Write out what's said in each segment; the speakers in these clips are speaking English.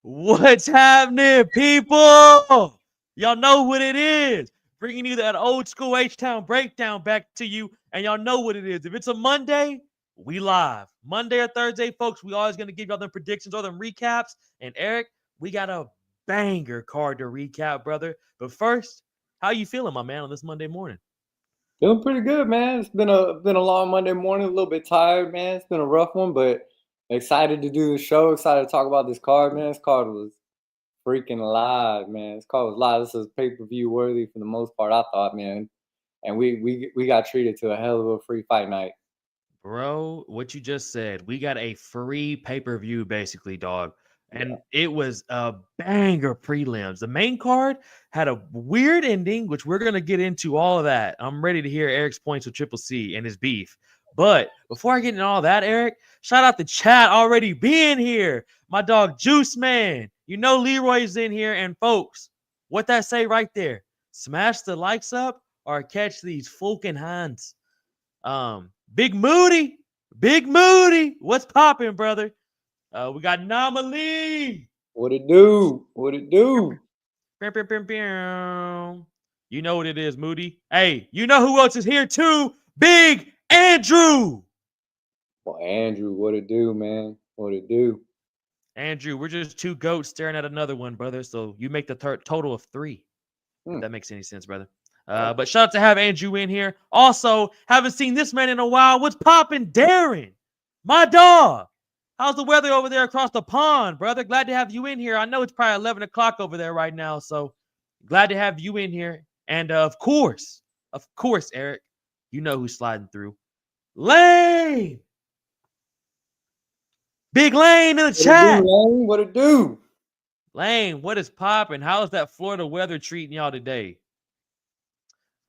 What's happening, people? Y'all know what it is. Bringing you that old school H-Town breakdown back to you, and y'all know what it is. If it's a Monday, we live. Monday or Thursday, folks, we always going to give y'all them predictions or them recaps. And Eric, we got a banger card to recap, brother. But first, how you feeling, my man, on this Monday morning? Doing pretty good, man. It's been a long Monday morning, a little bit tired, man. It's been a rough one, but excited to do the show. Excited to talk about this card, man. This card was freaking live, man. This card was live. This is pay-per-view worthy for the most part, I thought, man. And we got treated to a hell of a free fight night. Bro, what you just said, we got a free pay-per-view basically, dog. Yeah. And it was a banger prelims. The main card had a weird ending, which we're going to get into all of that. I'm ready to hear Eric's points with Triple C and his beef. But before I get into all that, Eric, shout out the chat already being here. My dog Juice Man. You know Leroy's in here. And folks, what that say right there? Smash the likes up or catch these fucking hands. Big Moody, what's popping, brother? We got Nomaly. What it do? What it do? You know what it is, Moody. Hey, you know who else is here too? Big Andrew. Well, Andrew, what it do, man? What it do? Andrew, we're just two goats staring at another one, brother. So you make the total of three. If that makes any sense, brother. But shout out to have Andrew in here. Also, haven't seen this man in a while. What's poppin', Darren? My dog. How's the weather over there across the pond, brother? Glad to have you in here. I know it's probably 11 o'clock over there right now, so glad to have you in here. And of course, Eric, you know who's sliding through. Lane! Big Lane in the chat. Lane? What it do? Lane, what is poppin'? How is that Florida weather treating y'all today?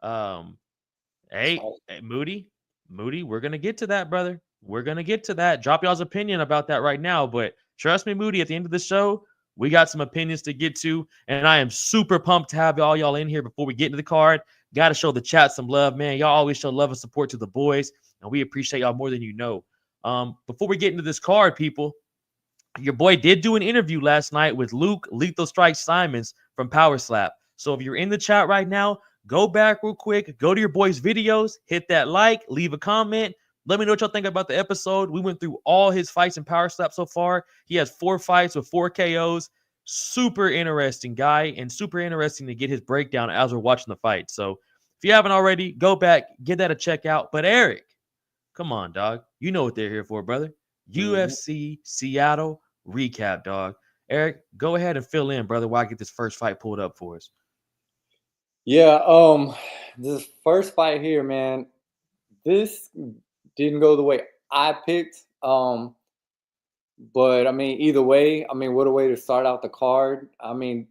Hey, Moody, we're gonna get to that, brother. We're gonna get to that. Drop y'all's opinion about that right now, but trust me, Moody. At the end of the show, we got some opinions to get to, and I am super pumped to have all y'all in here before we get into the card. Got to show the chat some love, man. Y'all always show love and support to the boys, and we appreciate y'all more than you know. Before we get into this card, people, your boy did do an interview last night with Luke Lethal Strike Simons from Power Slap. So if you're in the chat right now, go back real quick, go to your boy's videos, hit that like, leave a comment. Let me know what y'all think about the episode. We went through all his fights in Power Slap so far. He has 4 fights with 4 KOs. Super interesting guy and super interesting to get his breakdown as we're watching the fight. So if you haven't already, go back, give that a check out. But Eric, come on, dog. You know what they're here for, brother. UFC Seattle recap, dog. Eric, go ahead and fill in, brother, while I get this first fight pulled up for us. Yeah, this first fight here, man, this didn't go the way I picked. But I mean, either way, I mean, what a way to start out the card. I mean,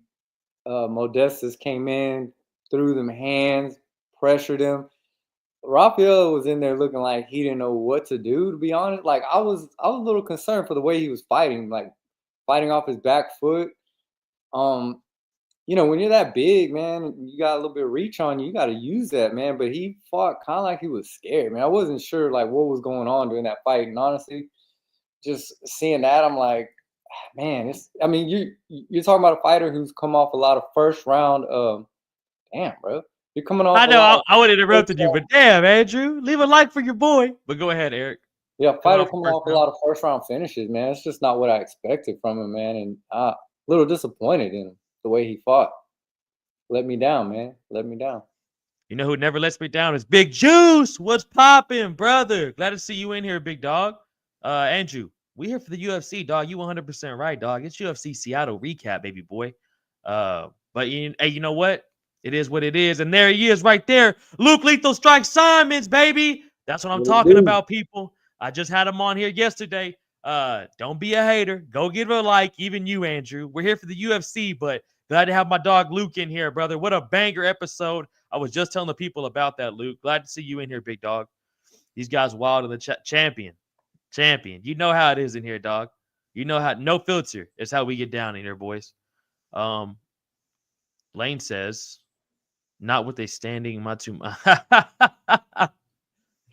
Modestus came in, threw them hands, pressured him. Rafael was in there looking like he didn't know what to do, to be honest. Like I was a little concerned for the way he was fighting, like fighting off his back foot. When you're that big, man, you got a little bit of reach on you. You got to use that, man. But he fought kind of like he was scared, man. I wasn't sure like what was going on during that fight, and honestly, just seeing that, I'm like, man, you're talking about a fighter who's come off a lot of first round. Damn, bro, you're coming off. I know I would have interrupted you, but damn, Andrew, leave a like for your boy. But go ahead, Eric. Yeah, fighter coming off a lot of first round finishes, man. It's just not what I expected from him, man, and a little disappointed in him. The way he fought let me down, man. Let me down. You know who never lets me down is Big Juice. What's popping, brother? Glad to see you in here, big dog. Andrew, we here for the UFC, dog. You 100% right, dog. It's UFC Seattle recap, baby boy. But you know what? It is what it is. And there he is right there. Luke Lethal Strike Simons, baby. That's what I'm talking about, people. I just had him on here yesterday. Don't be a hater. Go give it a like. Even you, Andrew. We're here for the UFC, but glad to have my dog Luke in here, brother. What a banger episode. I was just telling the people about that, Luke. Glad to see you in here, big dog. These guys wild in the champion. You know how it is in here, dog. You know how no filter is how we get down in here, boys. Lane says, not with a standing Matu.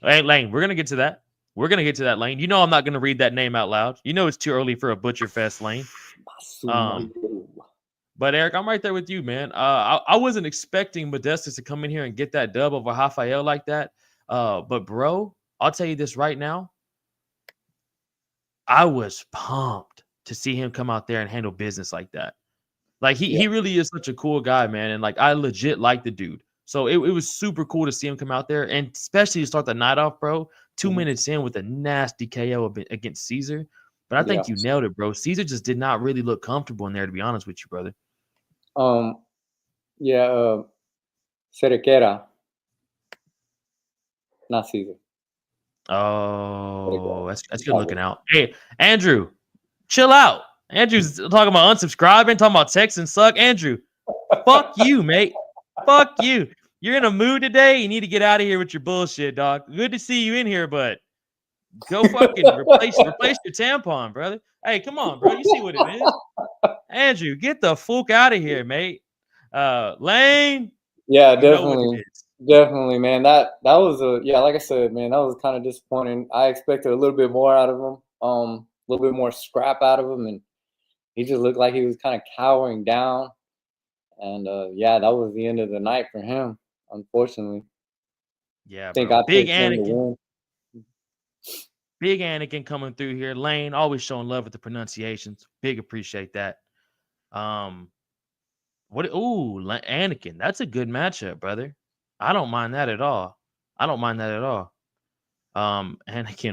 Hey, Lane, we're going to get to that. We're going to get to that, Lane. You know I'm not going to read that name out loud. You know it's too early for a Butcher Fest, Lane. Um, but Eric, I'm right there with you, man. I wasn't expecting Modestus to come in here and get that dub over Rafael like that. But bro, I'll tell you this right now. I was pumped to see him come out there and handle business like that. Like he really is such a cool guy, man. And like I legit like the dude. So it was super cool to see him come out there and especially to start the night off, bro. 2 minutes in with a nasty KO against Caesar. But I think you nailed it, bro. Caesar just did not really look comfortable in there, to be honest with you, brother. Cerquera, not Caesar. Oh, that's good looking out. Hey, Andrew, chill out. Andrew's talking about unsubscribing, talking about texting suck. Andrew, fuck you, mate. Fuck you. You're in a mood today. You need to get out of here with your bullshit, dog. Good to see you in here, but go fucking replace your tampon, brother. Hey, come on, bro. You see what it is. Andrew, get the fuck out of here, mate. Lane. Yeah, definitely, man. That was like I said, man, that was kind of disappointing. I expected a little bit more out of him, a little bit more scrap out of him, and he just looked like he was kind of cowering down. And that was the end of the night for him, unfortunately. Yeah, I think bro. Big Anakin. Big Anakin coming through here. Lane always showing love with the pronunciations. Big appreciate that. Anakin, that's a good matchup, brother. I don't mind that at all. Anakin,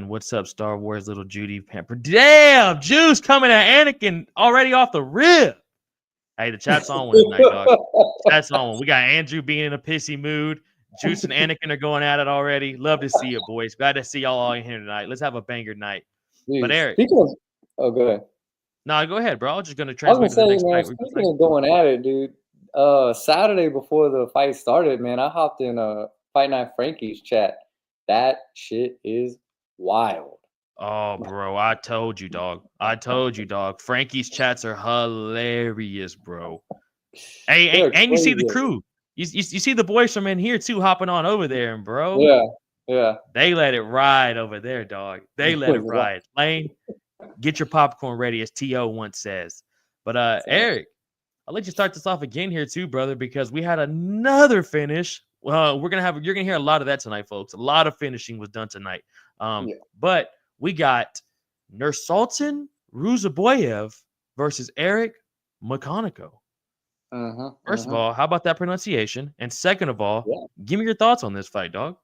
what's up, Star Wars little Judy Pamper? Damn, Juice coming at Anakin already off the rip. Hey, the chat's on one tonight, dog. Chat's on one. We got Andrew being in a pissy mood. Juice and Anakin are going at it already. Love to see it, boys. Glad to see y'all all in here tonight. Let's have a banger night. Dude, but Eric. go ahead. No, go ahead, bro. I'm just gonna transmit to the next night. Speaking of going at it, dude. Saturday before the fight started, man, I hopped in Fight Night Frankie's chat. That shit is wild. Oh, bro, I told you, dog. Frankie's chats are hilarious, bro. Hey, and you see the crew. You see the boys from in here too hopping on over there, and bro. Yeah. They let it ride over there, dog. They let it ride. Lane, get your popcorn ready, as T.O. once says. But Eric, I'll let you start this off again here too, brother, because we had another finish. Well, you're gonna hear a lot of that tonight, folks. A lot of finishing was done tonight. But we got Nursultan Ruzaboyev versus Eric McConico. First of all, how about that pronunciation? And second of all, give me your thoughts on this fight, dog.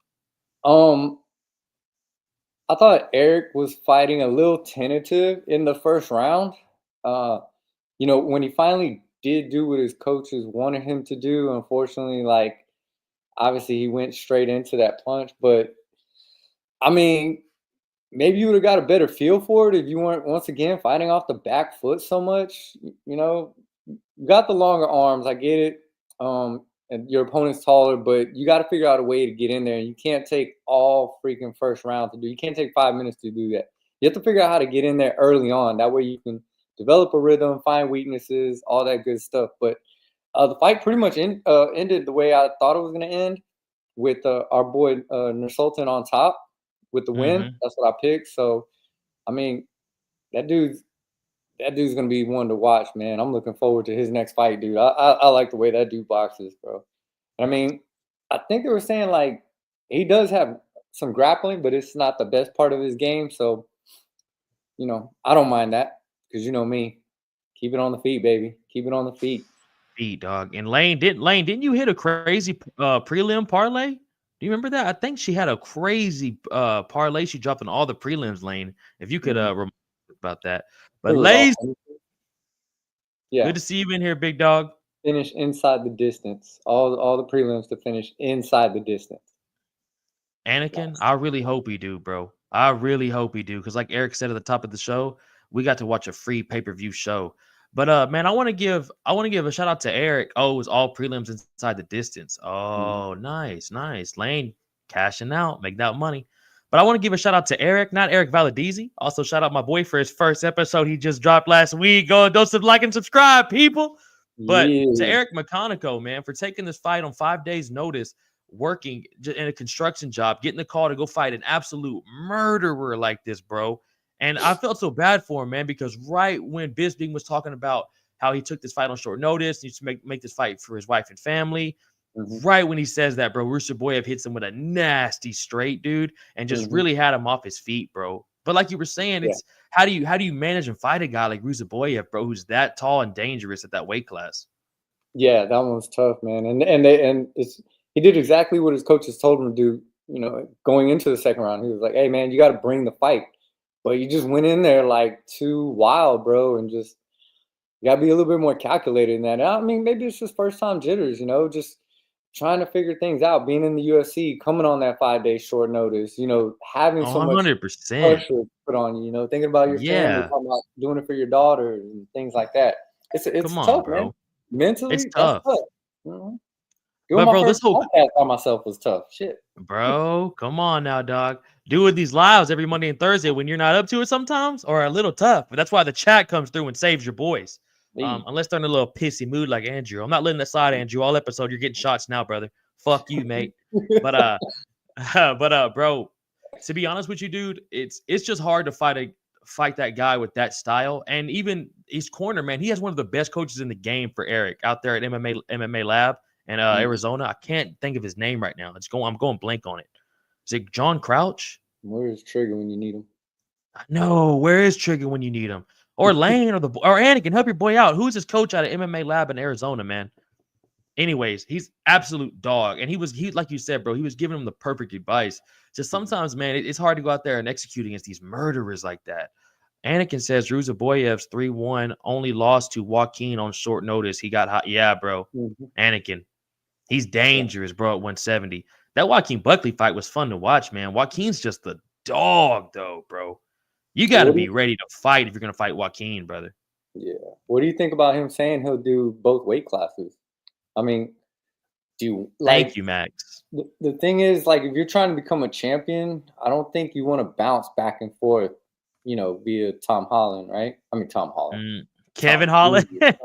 I thought Eric was fighting a little tentative in the first round. When he finally did do what his coaches wanted him to do, unfortunately, obviously he went straight into that punch. But I mean, maybe you would have got a better feel for it if you weren't once again fighting off the back foot so much. You got the longer arms. I get it. And your opponent's taller, but you got to figure out a way to get in there. And you can't take all freaking first round to do. You can't take 5 minutes to do that. You have to figure out how to get in there early on. That way you can develop a rhythm, find weaknesses, all that good stuff. But the fight pretty much ended the way I thought it was going to end, with our boy Nursultan on top with the win. That's what I picked. So, I mean, that dude's going to be one to watch, man. I'm looking forward to his next fight, dude. I like the way that dude boxes, bro. I mean, I think they were saying, he does have some grappling, but it's not the best part of his game. So, I don't mind that, because you know me. Keep it on the feet, baby. Keep it on the feet. Feet, dog. And Lane, didn't you hit a crazy prelim parlay? Do you remember that? I think she had a crazy parlay she dropped on all the prelims, Lane. If you could remind about that. But Lays, good to see you in here, big dog. Finish inside the distance. All the prelims to finish inside the distance. Anakin, I really hope he do, bro. I really hope he do, because like Eric said at the top of the show, we got to watch a free pay-per-view show. But man, I want to give a shout out to Eric. Oh, it was all prelims inside the distance. Oh, nice. Lane cashing out, make that money. But I want to give a shout out to Eric, not Eric Valadizzi. Also, shout out my boy for his first episode he just dropped last week. Go, don't like and subscribe, people. But to Eric McConico, man, for taking this fight on 5 days' notice, working in a construction job, getting the call to go fight an absolute murderer like this, bro. And I felt so bad for him, man, because right when Bisping was talking about how he took this fight on short notice, needs to make this fight for his wife and family, right when he says that, bro, Rusaboyev hits him with a nasty straight, dude, and just really had him off his feet, bro. But like you were saying, it's how do you manage and fight a guy like Rusaboyev, bro, who's that tall and dangerous at that weight class? Yeah, that one was tough, man. And he did exactly what his coaches told him to do. You know, going into the second round, he was like, "Hey, man, you got to bring the fight," but you just went in there like too wild, bro, and just you got to be a little bit more calculated in that. I mean, maybe it's just first time jitters, you know, just trying to figure things out. Being in the UFC, coming on that 5 day short notice, you know, having so much 100%. pressure put on you, you know, thinking about your family, Yeah. talking about doing it for your daughter and things like that. It's Come on, tough, man. bro. It's Mentally, that's tough. tough. Mhm. Doing But my bro, this first whole podcast by myself was tough. Shit. bro, come on now, dog. Doing these lives every Monday and Thursday when you're not up to it sometimes are a little tough. But that's why the chat comes through and saves your boys. Hey. Unless they're in a little pissy mood like Andrew. I'm not letting that slide, Andrew. All episode, you're getting shots now, brother. Fuck you, mate. But bro, to be honest with you, dude, it's just hard to fight that guy with that style. And even his corner, man, he has one of the best coaches in the game for Eric out there at MMA Lab in Arizona. I can't think of his name right now. I'm going blank on it. Is it John Crouch? Where's Trigger when you need him? No, where is Trigger when you need him? Or Lane or Anakin, help your boy out. Who's his coach out of MMA Lab in Arizona, man? Anyways, he's absolute dog. And he like you said, bro, he was giving him the perfect advice. Just sometimes, man, it's hard to go out there and execute against these murderers like that. Anakin says Rusaboyev's 3-1 only lost to Joaquin on short notice. He got hot. Yeah, bro. Anakin. He's dangerous, bro, at 170. That Joaquin Buckley fight was fun to watch, man. Joaquin's just the dog, though, bro. You got to be ready to fight if you're going to fight Joaquin, brother. Yeah. What do you think about him saying he'll do both weight classes? I mean, do you like? Thank you, Max. The thing is, like, if you're trying to become a champion, I don't think you want to bounce back and forth, you know, via Tom Holland, right? I mean, Tom Holland. Kevin Holland. Man,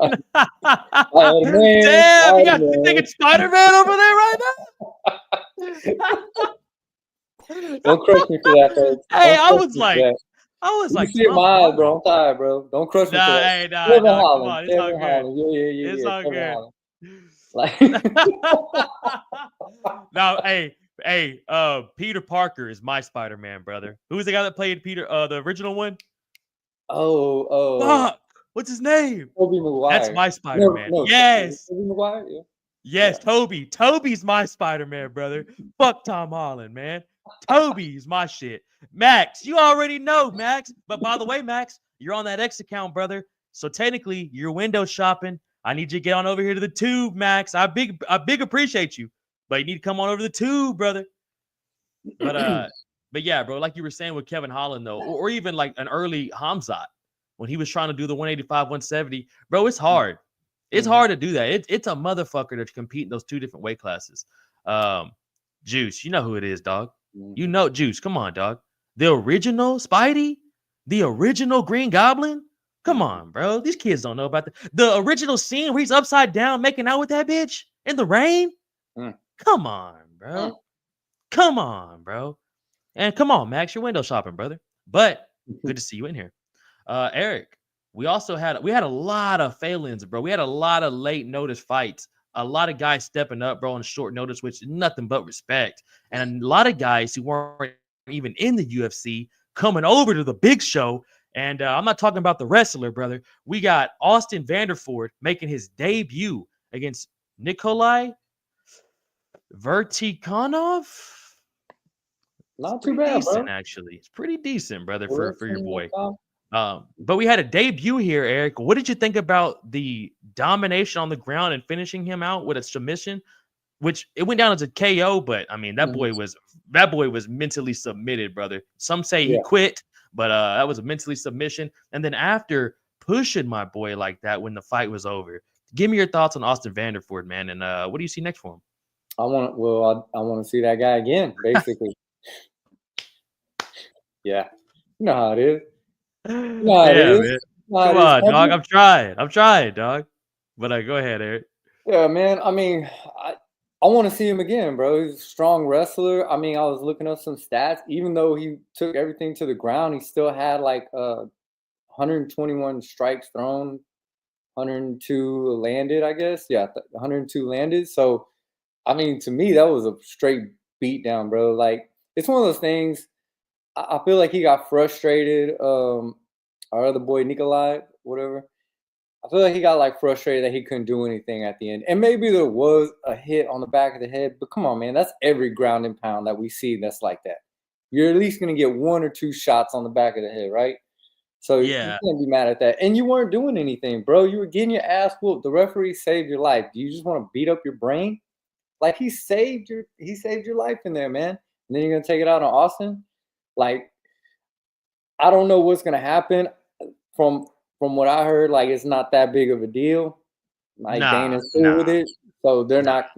Damn, you got you thinking Spider-Man over there right now? Don't crush me for that, folks. Hey, I was like, see my eyes, bro. I'm tired, bro. Don't crush me for that. Hey, Kevin Holland. It's all good. Yeah. It's all good. Like, now, hey, Peter Parker is my Spider-Man, brother. Who's the guy that played Peter, the original one? Oh. Fuck. What's his name? Tobey Maguire. That's my Spider-Man. No, yes. Tobey Maguire, yeah. Yes, yeah. Toby. Toby's my Spider-Man, brother. Fuck Tom Holland, man. Toby's my shit. Max, you already know, Max. But by the way, Max, you're on that X account, brother. So technically, you're window shopping. I need you to get on over here to the tube, Max. I big appreciate you, but you need to come on over to the tube, brother. But yeah, bro, like you were saying with Kevin Holland though, or even like an early Hamzat when he was trying to do the 185, 170, bro, it's hard. It's hard to do that. It's a motherfucker to compete in those two different weight classes. Juice, you know who it is, dog. You know Juice. Come on, dog. The original Spidey, the original Green Goblin. Come on, bro. These kids don't know about the original scene where he's upside down making out with that bitch in the rain. Come on, bro. Come on, bro. And come on, Max, you're window shopping, brother. But good to see you in here. Eric, we had a lot of failings, bro. We had a lot of late notice fights. A lot of guys stepping up, bro, on short notice, which is nothing but respect. And a lot of guys who weren't even in the UFC coming over to the big show. And I'm not talking about the wrestler, brother. We got Austin Vanderford making his debut against Nikolai Vertikanov. Not too bad, decent, bro. Actually, it's pretty decent, brother, for your boy. But we had a debut here, Eric. What did you think about the domination on the ground and finishing him out with a submission? Which it went down as a KO, but I mean that boy was mentally submitted, brother. Some say he quit, but that was a mentally submission. And then after pushing my boy like that when the fight was over, give me your thoughts on Austin Vanderford, man. And what do you see next for him? I want to see that guy again, basically. Yeah, you know how it is. Man. Come on, dog. I'm trying, dog. But go ahead, Eric. Yeah, man. I mean, I want to see him again, bro. He's a strong wrestler. I mean, I was looking up some stats. Even though he took everything to the ground, he still had like 121 strikes thrown, 102 landed, I guess. Yeah, 102 landed. So, I mean, to me, that was a straight beat down, bro. Like, it's one of those things. I feel like he got frustrated. Our other boy, Nikolai, whatever. I feel like he got like frustrated that he couldn't do anything at the end. And maybe there was a hit on the back of the head, but come on, man, that's every ground and pound that we see that's like that. You're at least gonna get 1 or 2 shots on the back of the head, right? So you Yeah. can't be mad at that. And you weren't doing anything, bro. You were getting your ass whooped. The referee saved your life. Do you just want to beat up your brain? Like he saved your life in there, man. And then you're gonna take it out on Austin? Like, I don't know what's gonna happen. From from what I heard, like it's not that big of a deal. Like Dana's cool with it, so they're not,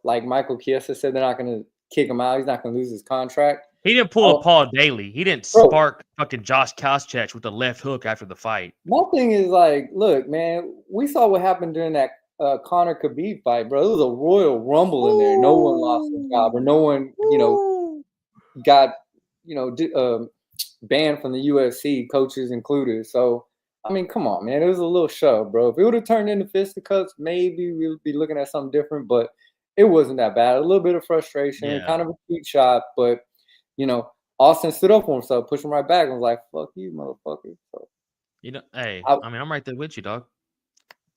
like Michael Chiesa said, they're not gonna kick him out. He's not gonna lose his contract. He didn't pull a Paul Daly. He didn't Bro, spark fucking Josh Koscheck with the left hook after the fight. my thing is like, look, man, we saw what happened during that Conor Khabib fight, bro. It was a Royal Rumble in there. No one lost their job, or no one, got, banned from the UFC, coaches included. So, I mean, come on, man. It was a little show, bro. If it would have turned into fisticuffs, maybe we would be looking at something different, but it wasn't that bad. A little bit of frustration, kind of a cheap shot, but, Austin stood up for himself, pushed him right back, and was like, fuck you, motherfucker. So, Hey, I mean, I'm right there with you, dog.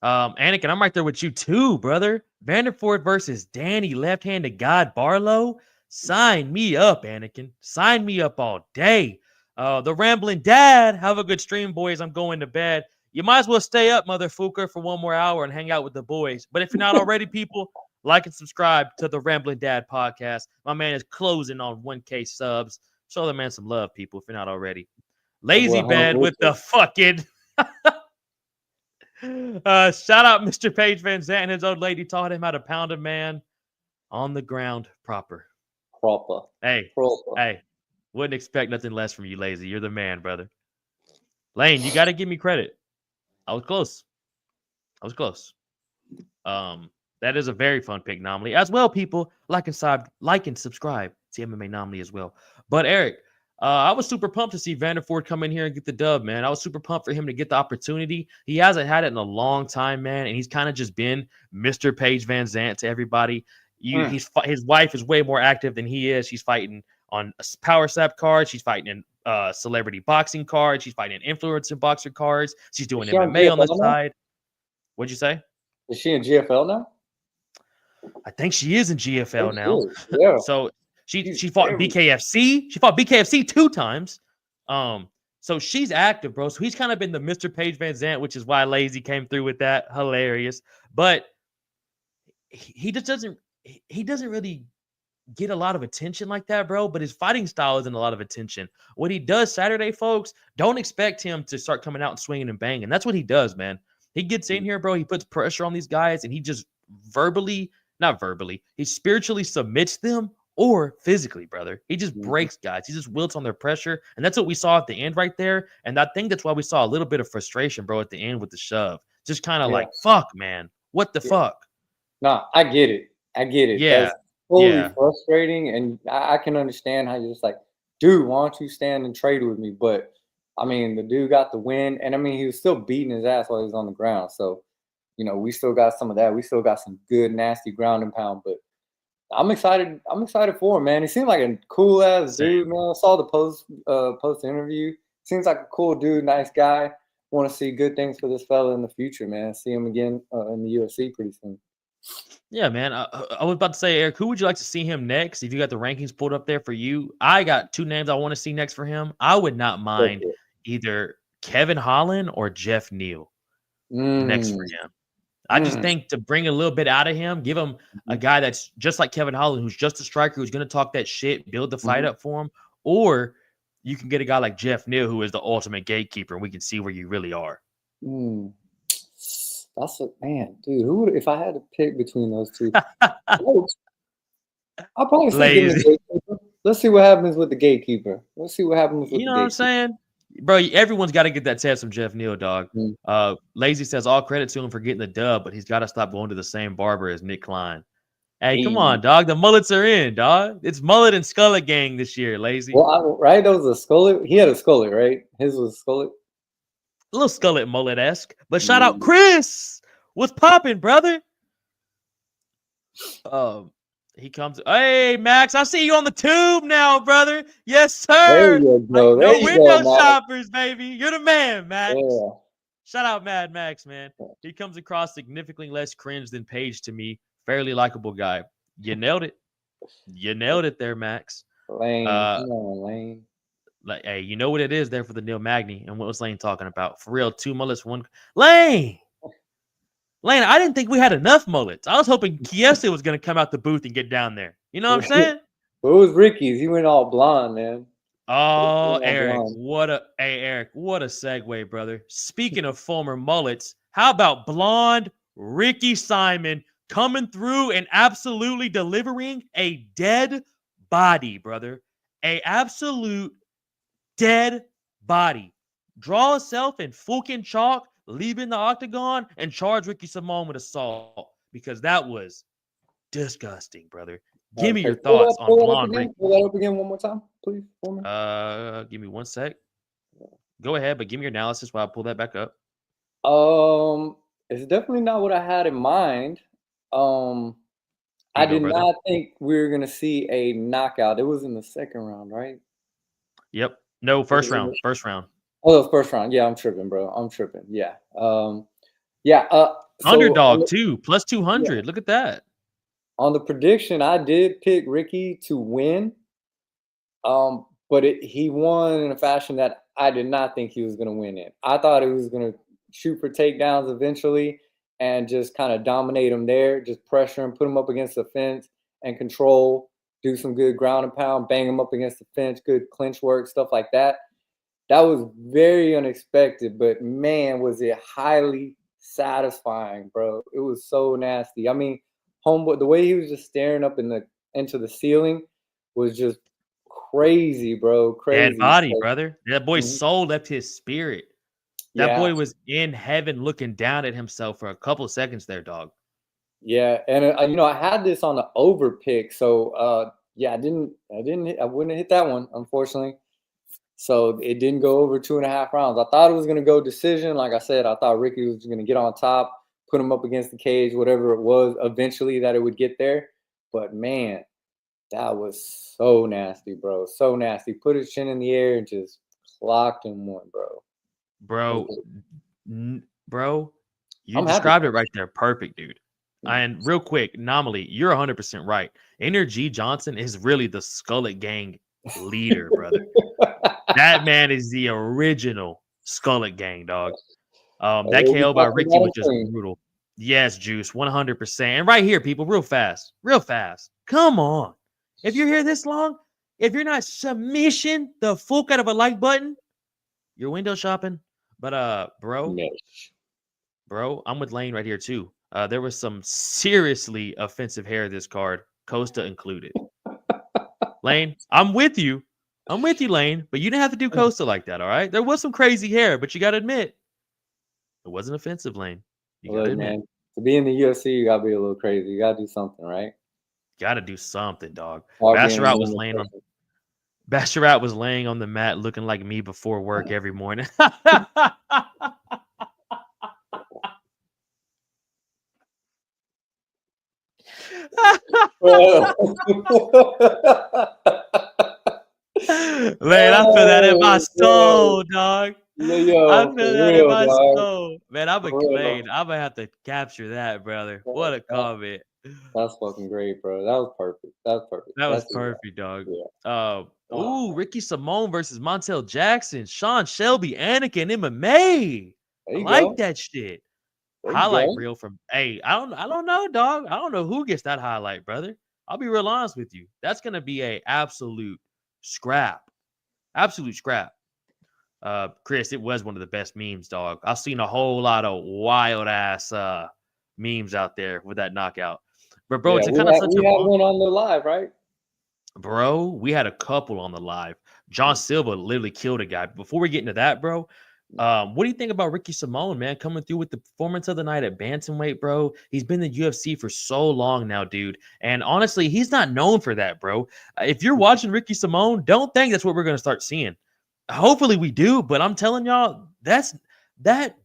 Anakin, I'm right there with you too, brother. Vanderford versus Danny, left-handed God Barlow. Sign me up, Anakin. Sign me up all day. The Rambling Dad, have a good stream, boys. I'm going to bed. You might as well stay up, motherfucker, for one more hour and hang out with the boys. But if you're not already, people, like and subscribe to the Rambling Dad podcast. My man is closing on 1K subs. Show the man some love, people, if you're not already. Lazy Bed with the fucking... shout out Mr. Paige Van Zandt. His old lady taught him how to pound a man on the ground proper. Hey, wouldn't expect nothing less from you, Lazy. You're the man, brother. Lane, you got to give me credit. I was close. That is a very fun pick, Anomaly. As well, people, like and subscribe to MMA Anomaly as well. But Eric, I was super pumped to see Vanderford come in here and get the dub, man. I was super pumped for him to get the opportunity. He hasn't had it in a long time, man, and he's kind of just been Mr. Paige Van Zandt to everybody. His wife is way more active than he is. She's fighting on Power Slap cards. She's fighting in celebrity boxing cards. She's fighting in influencer boxer cards. She's doing MMA on the side. What'd you say? Is she in GFL now? I think she is in GFL now. Yeah. So she fought BKFC. She fought BKFC 2 times. So she's active, bro. So he's kind of been the Mr. Paige Van Zandt, which is why Lazy came through with that. Hilarious. But he just doesn't really get a lot of attention like that, bro. But his fighting style isn't a lot of attention. What he does Saturday, folks, don't expect him to start coming out and swinging and banging. That's what he does, man. He gets in here, bro. He puts pressure on these guys, and he just he spiritually submits them or physically, brother. He just breaks guys. He just wilts on their pressure. And that's what we saw at the end right there. And I think that's why we saw a little bit of frustration, bro, at the end with the shove. Just kind of like, fuck, man. What the fuck? No, I get it. Yeah. That's totally frustrating. And I can understand how you're just like, dude, why don't you stand and trade with me? But, I mean, the dude got the win. And, I mean, he was still beating his ass while he was on the ground. So, we still got some of that. We still got some good, nasty ground and pound. But I'm excited. I'm excited for him, man. He seemed like a cool ass dude, man. I saw the post interview. Seems like a cool dude, nice guy. Want to see good things for this fella in the future, man. See him again in the UFC pretty soon. Yeah, man. I was about to say, Eric, who would you like to see him next? If you got the rankings pulled up there for you, I got 2 names I want to see next for him. I would not mind either Kevin Holland or Jeff Neal next for him. I just think to bring a little bit out of him, give him a guy that's just like Kevin Holland, who's just a striker, who's going to talk that shit, build the fight up for him. Or you can get a guy like Jeff Neal, who is the ultimate gatekeeper, and we can see where you really are. That's a man, dude. Who would, if I had to pick between those two? I'll probably say give me the gatekeeper. Let's see what happens with the gatekeeper. Let's see what happens with the gatekeeper. You know what I'm saying? Bro, everyone's got to get that test from Jeff Neal, dog. Lazy says all credit to him for getting the dub, but he's got to stop going to the same barber as Nick Klein. Hey, come Hey. on, dog. The mullets are in, dog. It's mullet and skullet gang this year, lazy. Well, right? That was a skullet. He had a skullet, right? His was a skullet. A little skullet mullet-esque. But shout out Yeah. Chris. What's popping, brother? He comes. Hey, Max, I see you on the tube now, brother. Yes, There sir. you go. There No you go, window man. shoppers, baby. You're the man, Max. Yeah. Shout out Mad Max, man. He comes across significantly less cringe than Paige to me. Fairly likable guy. You nailed it. You nailed it there, Max. Lane. Come on, Lane. Like, hey, you know what it is there for the Neil Magny. And what was Lane talking about? For real, 2 mullets, 1. Lane, I didn't think we had enough mullets. I was hoping Kiese was going to come out the booth and get down there. You know what I'm saying? What was Ricky's? He went all blonde, man. Oh, Eric, what a segue, brother. Speaking of former mullets, how about blonde Ricky Simon coming through and absolutely delivering a dead body, brother? A absolute dead body. Draw himself in fucking chalk, leaving the octagon, and charge Ricky Simon with assault because that was disgusting, brother. Give me your thoughts on blonde Ricky. Pull that up again one more time, please. For me. Give me 1 sec. Go ahead, but give me your analysis while I pull that back up. It's definitely not what I had in mind. I did not think we were gonna see a knockout. It was in the second round, right? Yep. No, first round. First round. Oh, the first round. Yeah, I'm tripping, bro. I'm tripping. Yeah. Underdog too, plus 200. Yeah. Look at that. On the prediction, I did pick Ricky to win. But he won in a fashion that I did not think he was going to win in. I thought he was going to shoot for takedowns eventually and just kind of dominate him there, just pressure him, put him up against the fence and control, do some good ground and pound, bang him up against the fence, good clinch work, stuff like that. That was very unexpected, but man, was it highly satisfying, bro. It was so nasty. I mean, homeboy, the way he was just staring up into the ceiling was just crazy, bro. Crazy. Dead body, brother. That boy's soul left his spirit. That boy was in heaven looking down at himself for a couple of seconds there, dog. Yeah, and I had this on the over pick, so I wouldn't have hit that one, unfortunately. So it didn't go over 2.5 rounds. I thought it was gonna go decision. Like I said, I thought Ricky was gonna get on top, put him up against the cage, whatever it was, eventually that it would get there. But man, that was so nasty, bro. So nasty. Put his chin in the air and just clocked him one, bro. Bro, you described it right there. Perfect, dude. And real quick, Anomaly, you're 100% right. Energy Johnson is really the Skullet Gang leader, brother. That man is the original Skullet Gang, dog. That KO by Ricky was just brutal. Yes, Juice, 100%. And right here, people, real fast. Come on. If you're here this long, if you're not submission the fuck out of a like button, you're window shopping. But bro, I'm with Lane right here too. There was some seriously offensive hair this card, Costa included. Lane, I'm with you, Lane, but you didn't have to do Costa like that, all right? There was some crazy hair, but you got to admit, it wasn't offensive, Lane. You got to admit. Man, to be in the UFC, you got to be a little crazy. You got to do something, right? Got to do something, dog. Basharat was laying on the mat looking like me before work every morning. Man, I feel that in my soul, dog. I feel that in my soul. Man, I'm gonna have to capture that, brother. What a comment. That's fucking great, bro. That was perfect. That was perfect, dog. Yeah. Ricky Simon versus Montel Jackson, Sean Shelby, Anakin MMA. I like that shit. Highlight reel from I don't know, dog. I don't know who gets that highlight, brother. I'll be real honest with you. That's gonna be a absolute scrap. Absolute scrap. Chris, it was one of the best memes, dog. I've seen a whole lot of wild ass memes out there with that knockout. But bro, it's kind of such we had one on the live, right? Bro, we had a couple on the live. John Silva literally killed a guy. Before we get into that, bro, What do you think about Ricky Simone, man, coming through with the performance of the night at bantamweight, bro? He's been in the UFC for so long now, dude. And honestly, he's not known for that, bro. If you're watching Ricky Simone, don't think that's what we're gonna start seeing. Hopefully we do, but I'm telling y'all, that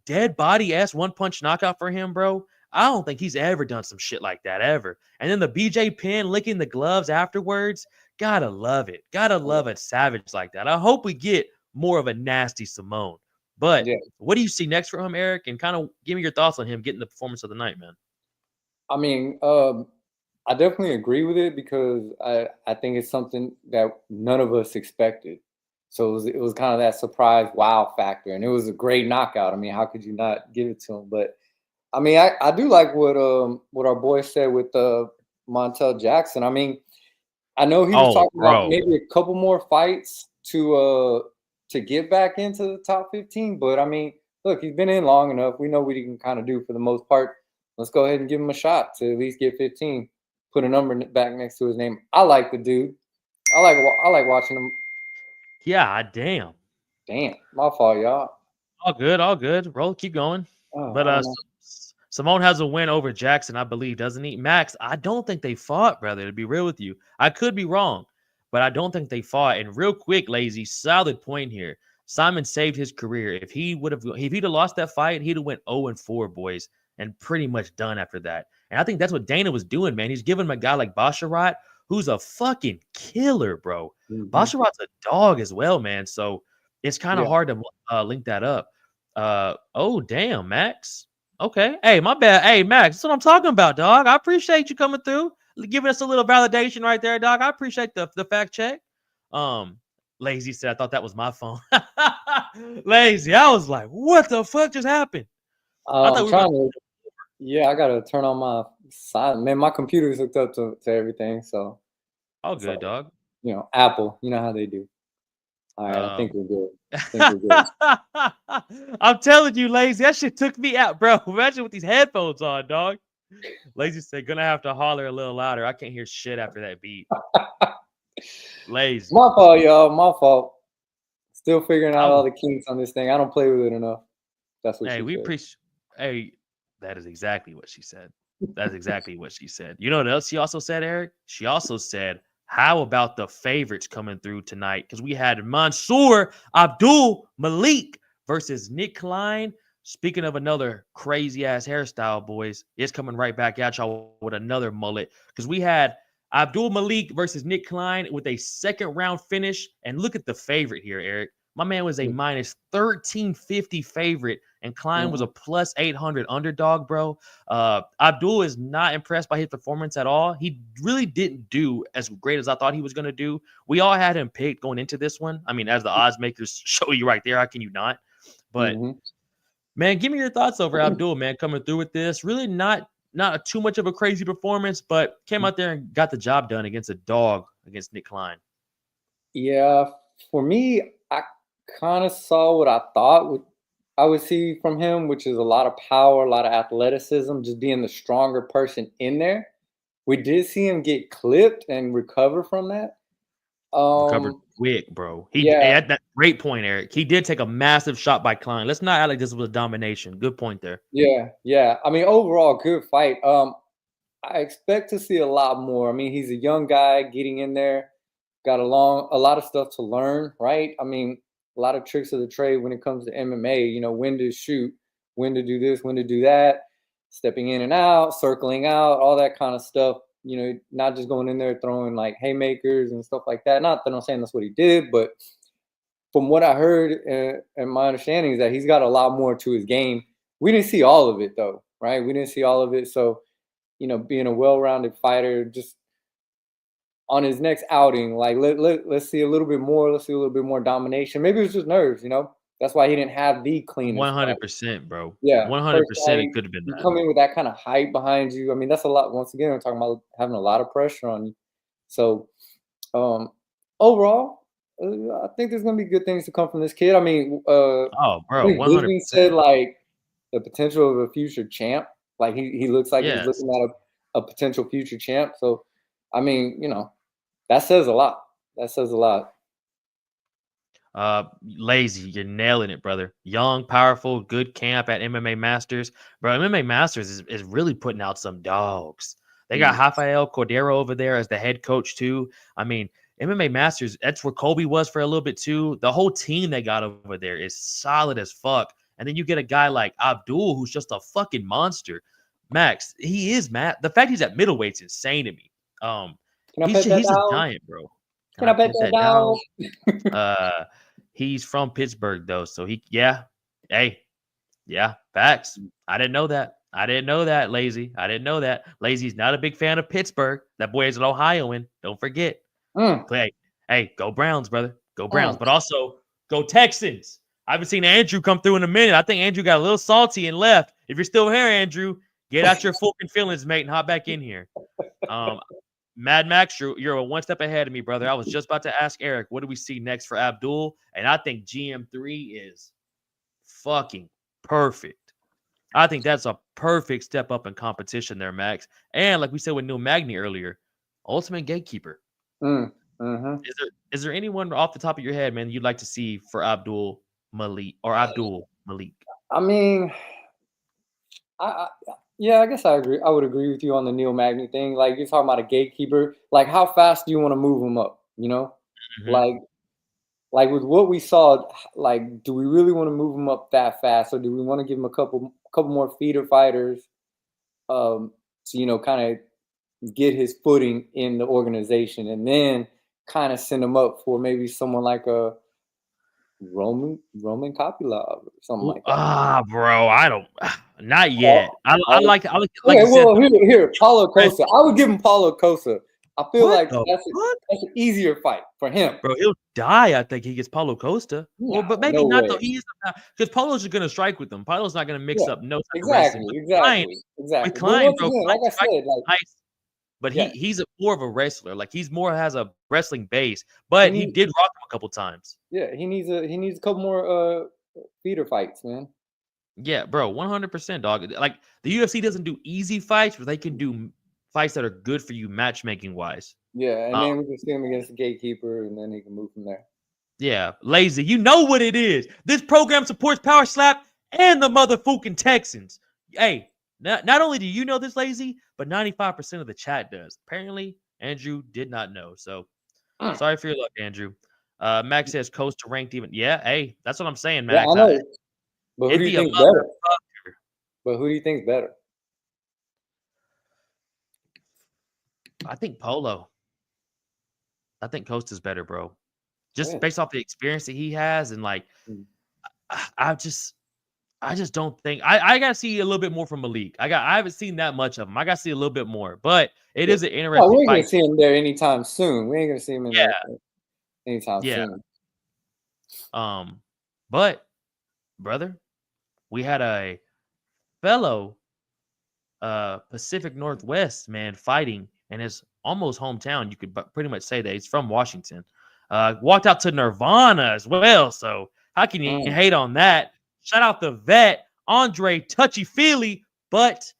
dead body ass one punch knockout for him, bro. I don't think he's ever done some shit like that ever. And then the BJ pin licking the gloves afterwards, gotta love it. Gotta love a savage like that. I hope we get more of a nasty Simone. But Yeah. what do you see next for him, Eric? And kind of give me your thoughts on him getting the performance of the night, man. I mean, I definitely agree with it because I think it's something that none of us expected. So it was kind of that surprise wow factor, and it was a great knockout. I mean, how could you not give it to him? But I mean, I do like what our boy said with Montel Jackson. I mean, I know he was Oh, talking about bro. maybe a couple more fights to get back into the top 15, but I mean, look, he's been in long enough. We know what he can kind of do for the most part. Let's go ahead and give him a shot to at least get 15. Put a number back next to his name. I like the dude. I like watching him. Yeah, damn. Damn, my fault, y'all. All good, all good. Roll, keep going. Oh, But I don't know. Simone has a win over Jackson, I believe, doesn't he? Max, I don't think they fought, brother, to be real with you. I could be wrong, but I don't think they fought. And real quick, lazy, solid point here. Simon saved his career. If he'd have lost that fight, he'd have went 0-4, boys, and pretty much done after that. And I think that's what Dana was doing, man. He's giving him a guy like Basharat, who's a fucking killer, bro. Mhm. Basharat's a dog as well, man. So it's kind of Yeah. hard to link that up. Oh damn, Max. Okay, hey, my bad. Hey, Max, that's what I'm talking about, dog. I appreciate you coming through, giving us a little validation right there, dog. I appreciate the fact check. Um, Lazy said I thought that was my phone. Lazy, I was like, what the fuck just happened? I thought I'm we were about trying to. Yeah, I gotta turn on my side. Man, my computer's hooked up to everything, so all it's good, like dog. Apple. You know how they do. All right, I think Um, we're good. I think we're good. I'm telling you, Lazy, that shit took me out, bro. Imagine with these headphones on, dog. Lazy said, gonna have to holler a little louder. I can't hear shit after that beat. Lazy. My fault, y'all. My fault. Still figuring I out all was, the kinks on this thing. I don't play with it enough. That's what hey, she we said. appreciate, hey, that is exactly what she said. That's exactly what she said. You know what else she also said, Eric? She also said, how about the favorites coming through tonight? Because we had Mansour Abdul Malik versus Nick Klein. Speaking of another crazy ass hairstyle, boys, it's coming right back at y'all with another mullet. Because we had Abdul Malik versus Nick Klein with a second round finish. And look at the favorite here, Eric. My man was a minus 1350 favorite, and Klein was a Mhm. plus 800 underdog, bro. Abdul is not impressed by his performance at all. He really didn't do as great as I thought he was going to do. We all had him picked going into this one. I mean, as the odds makers show you right there, how can you not? But Mhm. man, give me your thoughts over Abdul, man, coming through with this. Really not too much of a crazy performance, but came out there and got the job done against a dog against Nick Klein. Yeah, for me, I kind of saw what I thought I would see from him, which is a lot of power, a lot of athleticism, just being the stronger person in there. We did see him get clipped and recover from that. Recovered Um, quick, bro. He yeah, had that great point, Eric. He did take a massive shot by Klein. Let's not act like this was a domination. Good point there. yeah. I mean, overall, good fight. I expect to see a lot more. I mean, he's a young guy getting in there, got a lot of stuff to learn, right? I mean, a lot of tricks of the trade when it comes to MMA, when to shoot, when to do this, when to do that, stepping in and out, circling out, all that kind of stuff. Not just going in there throwing like haymakers and stuff like that. Not that I'm saying that's what he did, but from what I heard and my understanding is that he's got a lot more to his game. We didn't see all of it though, right? We didn't see all of it. So being a well-rounded fighter, just on his next outing, like let's see a little bit more. Let's see a little bit more domination. Maybe it was just nerves. That's why he didn't have the cleanest fight. 100%, bro. Yeah, first 100% fight, it could have been you that. come in with that kind of hype behind you. I mean, that's a lot. Once again, we're talking about having a lot of pressure on you. So, um, overall, I think there's gonna be good things to come from this kid. I mean, Oh, I bro, think Bisping said 100%. like the potential of a future champ. Like he looks like he's Yes. looking at a potential future champ. So, I mean, that says a lot. That says a lot. Lazy, you're nailing it, brother. Young, powerful, good camp at MMA Masters. Bro, MMA Masters is really putting out some dogs. They got Rafael Cordero over there as the head coach, too. I mean, MMA Masters, that's where Kobe was for a little bit, too. The whole team they got over there is solid as fuck. And then you get a guy like Abdul, who's just a fucking monster. Max, he is, Matt. The fact he's at middleweight's insane to me. Can I pet that He's a down? giant, bro. Can I pet that down? He's from Pittsburgh though, so hey, facts. I didn't know that. Lazy. I didn't know that. Lazy's not a big fan of Pittsburgh. That boy is an Ohioan. Don't forget. Hey, go Browns, brother. Go Browns, but also go Texans. I haven't seen Andrew come through in a minute. I think Andrew got a little salty and left. If you're still here, Andrew, get out your fucking feelings, mate, and hop back in here. Mad Max, you're one step ahead of me, brother. I was just about to ask Eric, what do we see next for Abdul? And I think GM3 is fucking perfect. I think that's a perfect step up in competition there, Max. And like we said with Neil Magny earlier, ultimate gatekeeper. Is there anyone off the top of your head, man, you'd like to see for Abdul Malik? I mean, yeah, I guess I agree. I would agree with you on the Neil Magny thing. Like, you're talking about a gatekeeper. Like, how fast do you want to move him up? You know, like with what we saw. Like, do we really want to move him up that fast, or do we want to give him a couple more feeder fighters, to kind of get his footing in the organization, and then kind of send him up for maybe someone like a Roman Kopylov or something like that. Bro, I don't. Not yet. I like okay, well, here, Paulo Costa. I would give him Paulo Costa. I feel like that's an easier fight for him. Bro, he'll die. I think he gets Paulo Costa. Well, but maybe not though. He is because Paulo's just gonna strike with him. Paulo's not gonna mix up no exactly. With Klein, bro. Like I said, but he's more of a wrestler. Like he's more has a wrestling base. But he did rock him a couple times. Yeah, he needs a couple more feeder fights, man. Yeah, bro, 100%, dog. Like the UFC doesn't do easy fights, but they can do fights that are good for you matchmaking wise. Yeah, and then we can see him against the gatekeeper, and then he can move from there. Yeah, Lazy, you know what it is. This program supports Power Slap and the motherfucking Texans. Hey, not only do you know this, Lazy, but 95% of the chat does. Apparently, Andrew did not know. So, sorry for your luck, Andrew. Max says Costa ranked even. Yeah, hey, that's what I'm saying, Max. Yeah, I know. But who do you think better? But who do you think better? I think Polo. I think Costa's better, bro. Just based off the experience that he has, and like, I just don't think I gotta see a little bit more from Malik. I haven't seen that much of him. I gotta see a little bit more, but it is an interesting. We ain't gonna see him there anytime soon. We ain't gonna see him in there anytime soon. But brother, we had a fellow Pacific Northwest man fighting in his almost hometown. You could pretty much say that he's from Washington. Walked out to Nirvana as well. So how can you hate on that? Shout out the vet, Andre Touchy-Feely, but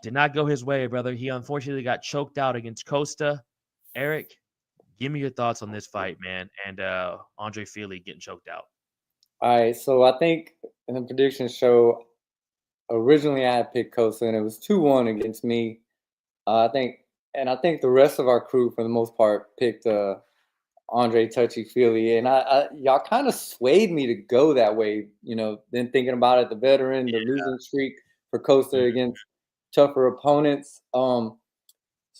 did not go his way, brother. He unfortunately got choked out against Costa. Eric, give me your thoughts on this fight, man, and Andre Feely getting choked out. All right, so I think in the prediction show, originally I had picked Costa, and it was 2-1 against me. I think the rest of our crew, for the most part, picked Andre Touchy-Feely, and y'all kind of swayed me to go that way. Then thinking about it, the veteran, the losing streak for Costa against tougher opponents. So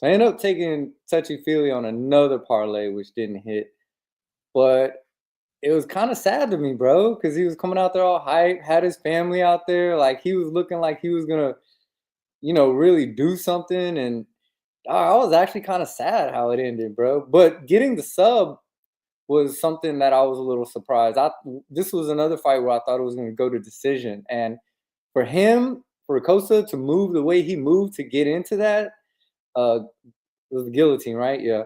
I ended up taking Touchy-Feely on another parlay, which didn't hit, but it was kind of sad to me, bro, because he was coming out there all hype, had his family out there, like he was looking like he was gonna, really do something, and I was actually kind of sad how it ended, bro. But getting the sub was something that I was a little surprised. This was another fight where I thought it was going to go to decision, and for Costa to move the way he moved to get into that, it was the guillotine, right? Yeah.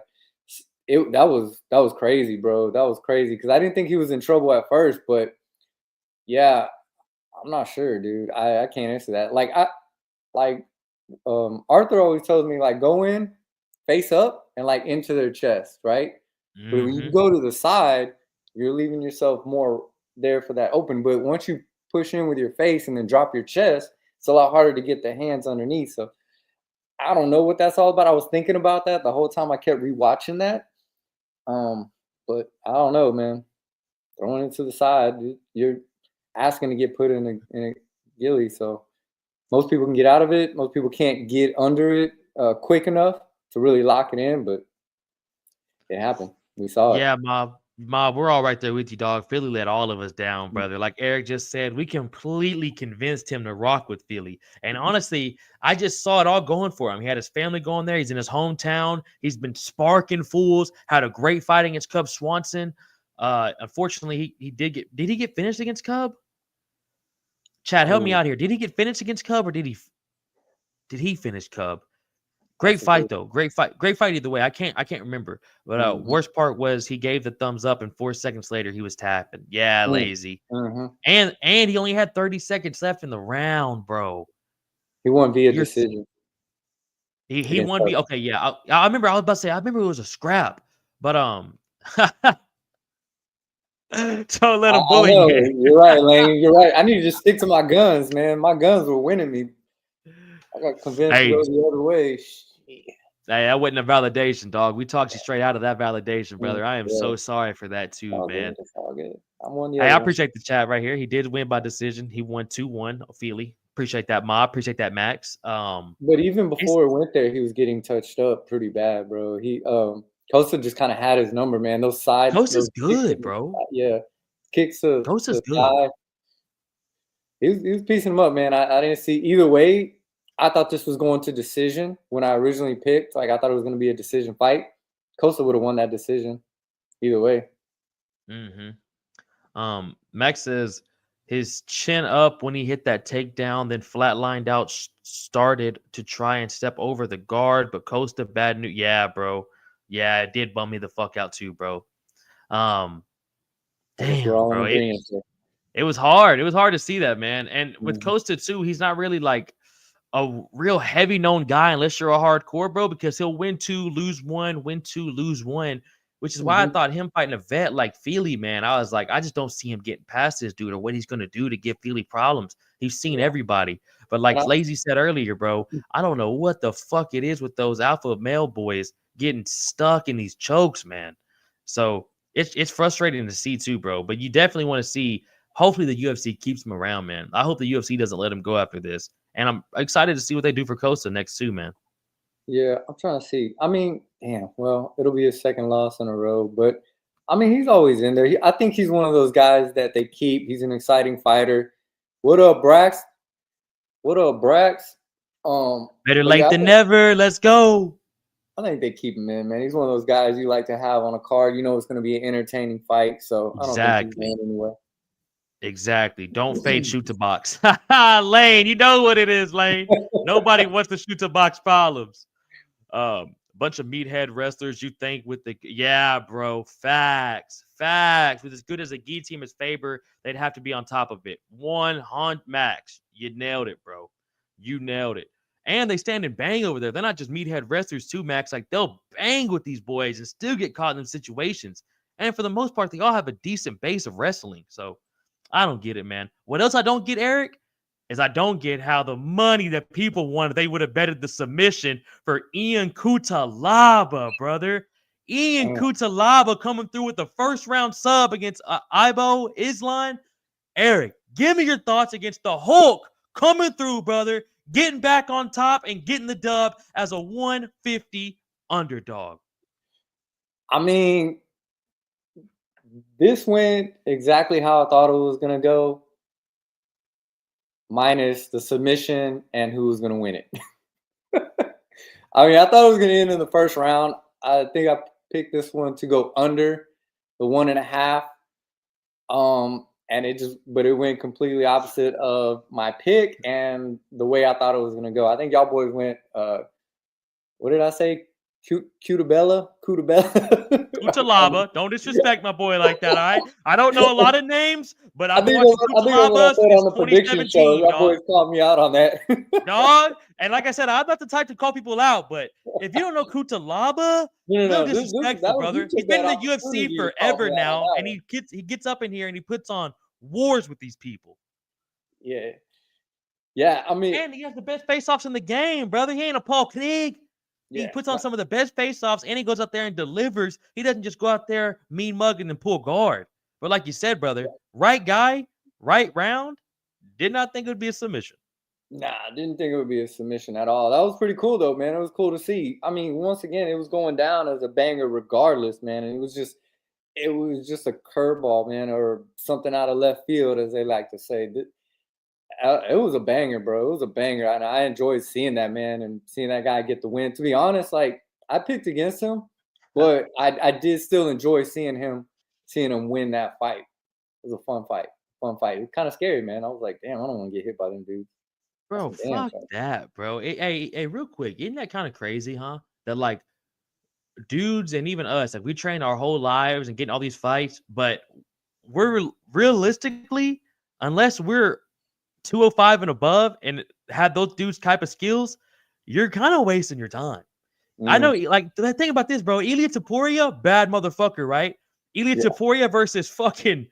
That was crazy, bro. That was crazy because I didn't think he was in trouble at first, but yeah, I'm not sure, dude. I can't answer that. Arthur always tells me like go in, face up, and like into their chest, right? But when you go to the side, You're leaving yourself more there for that open. But once you push in with your face and then drop your chest, it's a lot harder to get the hands underneath. So I don't know what that's all about. I was thinking about that the whole time. I kept rewatching that. But I don't know, man. Throwing it to the side, you're asking to get put in a ghillie. So most people can get out of it. Most people can't get under it quick enough to really lock it in, but it happened. We saw it. Yeah, Mob, we're all right there with you, dog. Philly let all of us down, brother. Like Eric just said, we completely convinced him to rock with Philly. And honestly, I just saw it all going for him. He had his family going there. He's in his hometown. He's been sparking fools. Had a great fight against Cub Swanson. Unfortunately, he did he get finished against Cub? Chad, help me out here. Did he get finished against Cub, or did he finish Cub? Great fight though. Great fight either way. I can't remember. But worst part was he gave the thumbs up and 4 seconds later he was tapping. Yeah, lazy. And he only had 30 seconds left in the round, bro. He won via decision. He won via okay, yeah. I remember I was about to say I remember it was a scrap. But don't let him bully you. You're right, Lane. You're right. I need to just stick to my guns, man. My guns were winning me. I got convinced to go the other way. Hey, that wasn't a validation, dog. We talked you straight out of that validation, brother. I am so sorry for that too, man. It's all good. I'm on the Hey, I appreciate the chat right here. He did win by decision. He won 2-1. Feely. Appreciate that, Mob. Appreciate that, Max. But even before it went there, he was getting touched up pretty bad, bro. He Costa just kind of had his number, man. Those side Costa's good, bro. Yeah. Kicks to Costa's good. Side. He was piecing him up, man. I didn't see either way. I thought this was going to decision when I originally picked. Like, I thought it was going to be a decision fight. Costa would have won that decision either way. Max says his chin up when he hit that takedown, then flatlined out, started to try and step over the guard, but Costa bad news. Yeah, bro. Yeah, it did bum me the fuck out too, bro. Damn, bro. It was hard. It was hard to see that, man. And with Costa too, he's not really like a real heavy known guy unless you're a hardcore, bro, because he'll win 2, lose 1, win 2, lose 1, which is why I thought him fighting a vet like Feely, man, I was like, I just don't see him getting past this dude or what he's going to do to give Feely problems. He's seen everybody. But like Lazy said earlier, bro, I don't know what the fuck it is with those alpha male boys getting stuck in these chokes, man. So it's frustrating to see too, bro. But you definitely want to see, hopefully the UFC keeps him around, man. I hope the UFC doesn't let him go after this. And I'm excited to see what they do for Costa next too, man. Yeah, I'm trying to see. I mean, damn, well, it'll be his second loss in a row. But, I mean, he's always in there. I think he's one of those guys that they keep. He's an exciting fighter. What up, Brax? What up, Brax? Better late than never. Let's go. I think they keep him in, man. He's one of those guys you like to have on a card. You know it's going to be an entertaining fight. So, I don't think he's going anywhere. Exactly. Don't fade shoot to box. Lane, you know what it is, Lane. Nobody wants to shoot to box problems. Bunch of meathead wrestlers you think with the bro. Facts. With as good as a gi team as Faber, they'd have to be on top of it. 100 Max. You nailed it, bro. You nailed it. And they stand and bang over there. They're not just meathead wrestlers too, Max. Like they'll bang with these boys and still get caught in them situations. And for the most part, they all have a decent base of wrestling. So I don't get it, man. What else I don't get, Eric, is I don't get how the money that people wanted, they would have betted the submission for Ian Cutelaba, brother. Ian Cutelaba coming through with the first round sub against Ibo Islam. Eric, give me your thoughts against the Hulk coming through, brother, getting back on top and getting the dub as a 150 underdog. I mean, this went exactly how I thought it was going to go, minus the submission and who was going to win it. I mean, I thought it was going to end in the first round. I think I picked this one to go under the 1.5. And it went completely opposite of my pick and the way I thought it was going to go. I think y'all boys went, what did I say? Cutabella? Kutalaba. Don't disrespect my boy like that, all right? I don't know a lot of names, but I've been I watching think I'm gonna Kutalaba put since on the prediction show. 2017, That dog. boys called me out on that. Dog. And like I said, I'm not the type to call people out, but if you don't know Kutalaba, little No. disrespectful, You brother. He's took been that in the UFC opportunity to call forever me out on now, that and one. he gets up in here and he puts on wars with these people. Yeah. Yeah, I mean, And he has the best face-offs in the game, brother. He ain't a Paul Knig. He yeah. puts on some of the best face-offs, and he goes out there and delivers. He doesn't just go out there mean mugging and pull guard. But like you said, brother, right guy, right round. Did not think it would be a submission. Nah, I didn't think it would be a submission at all. That was pretty cool though, man. It was cool to see. I mean, once again, it was going down as a banger regardless, man. And it was just a curveball, man, or something out of left field, as they like to say. It was a banger, bro. It was a banger, and I enjoyed seeing that, man, and seeing that guy get the win. To be honest, like I picked against him, but I did still enjoy seeing him win that fight. It was a fun fight. Fun fight. It was kind of scary, man. I was like, damn, I don't want to get hit by them dudes. Bro, Damn fuck that, bro. Hey, real quick, isn't that kind of crazy, huh? That like dudes and even us, like we train our whole lives and getting all these fights, but we're realistically, unless we're 205 and above and have those dudes type of skills, you're kind of wasting your time. I know, like the thing about this, bro. Ilia Topuria, bad motherfucker, right? Ilia Topuria versus fucking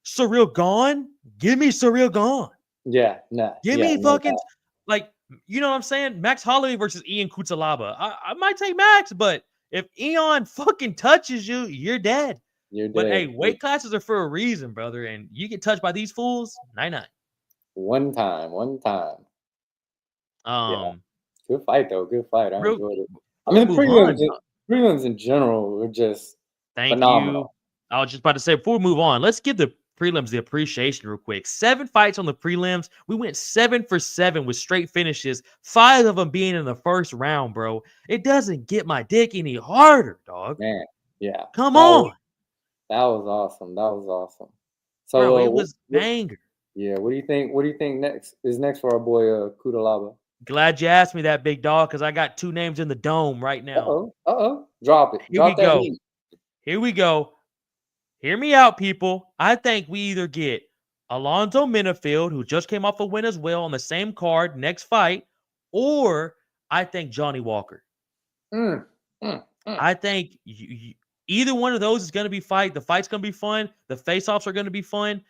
Surreal Gone. Give me Surreal Gone. Yeah, nah. Give me fucking like, you know what I'm saying? Max Holloway versus Ian Kutalaba. I might take Max, but if Ian fucking touches you, you're dead. You're dead. But hey, weight classes are for a reason, brother. And you get touched by these fools, 9-9. One time. Yeah. Good fight though. Good fight. I enjoyed it. I mean, prelims in general were just phenomenal. You. I was just about to say, before we move on, let's give the prelims the appreciation real quick. 7 fights on the prelims. We went 7 for 7 with straight finishes, 5 of them being in the first round, bro. It doesn't get my dick any harder, dog. Man, yeah. Come on. That was awesome. So bro, it was banger. Yeah, what do you think? What do you think next for our boy Kutalaba? Glad you asked me that, big dog, because I got 2 names in the dome right now. Drop it. Here we go. Here we go. Hear me out, people. I think we either get Alonzo Minifield, who just came off a win as well on the same card, next fight, or I think Johnny Walker. I think either one of those is going to be fight. The fight's going to be fun. The face-offs are going to be fun.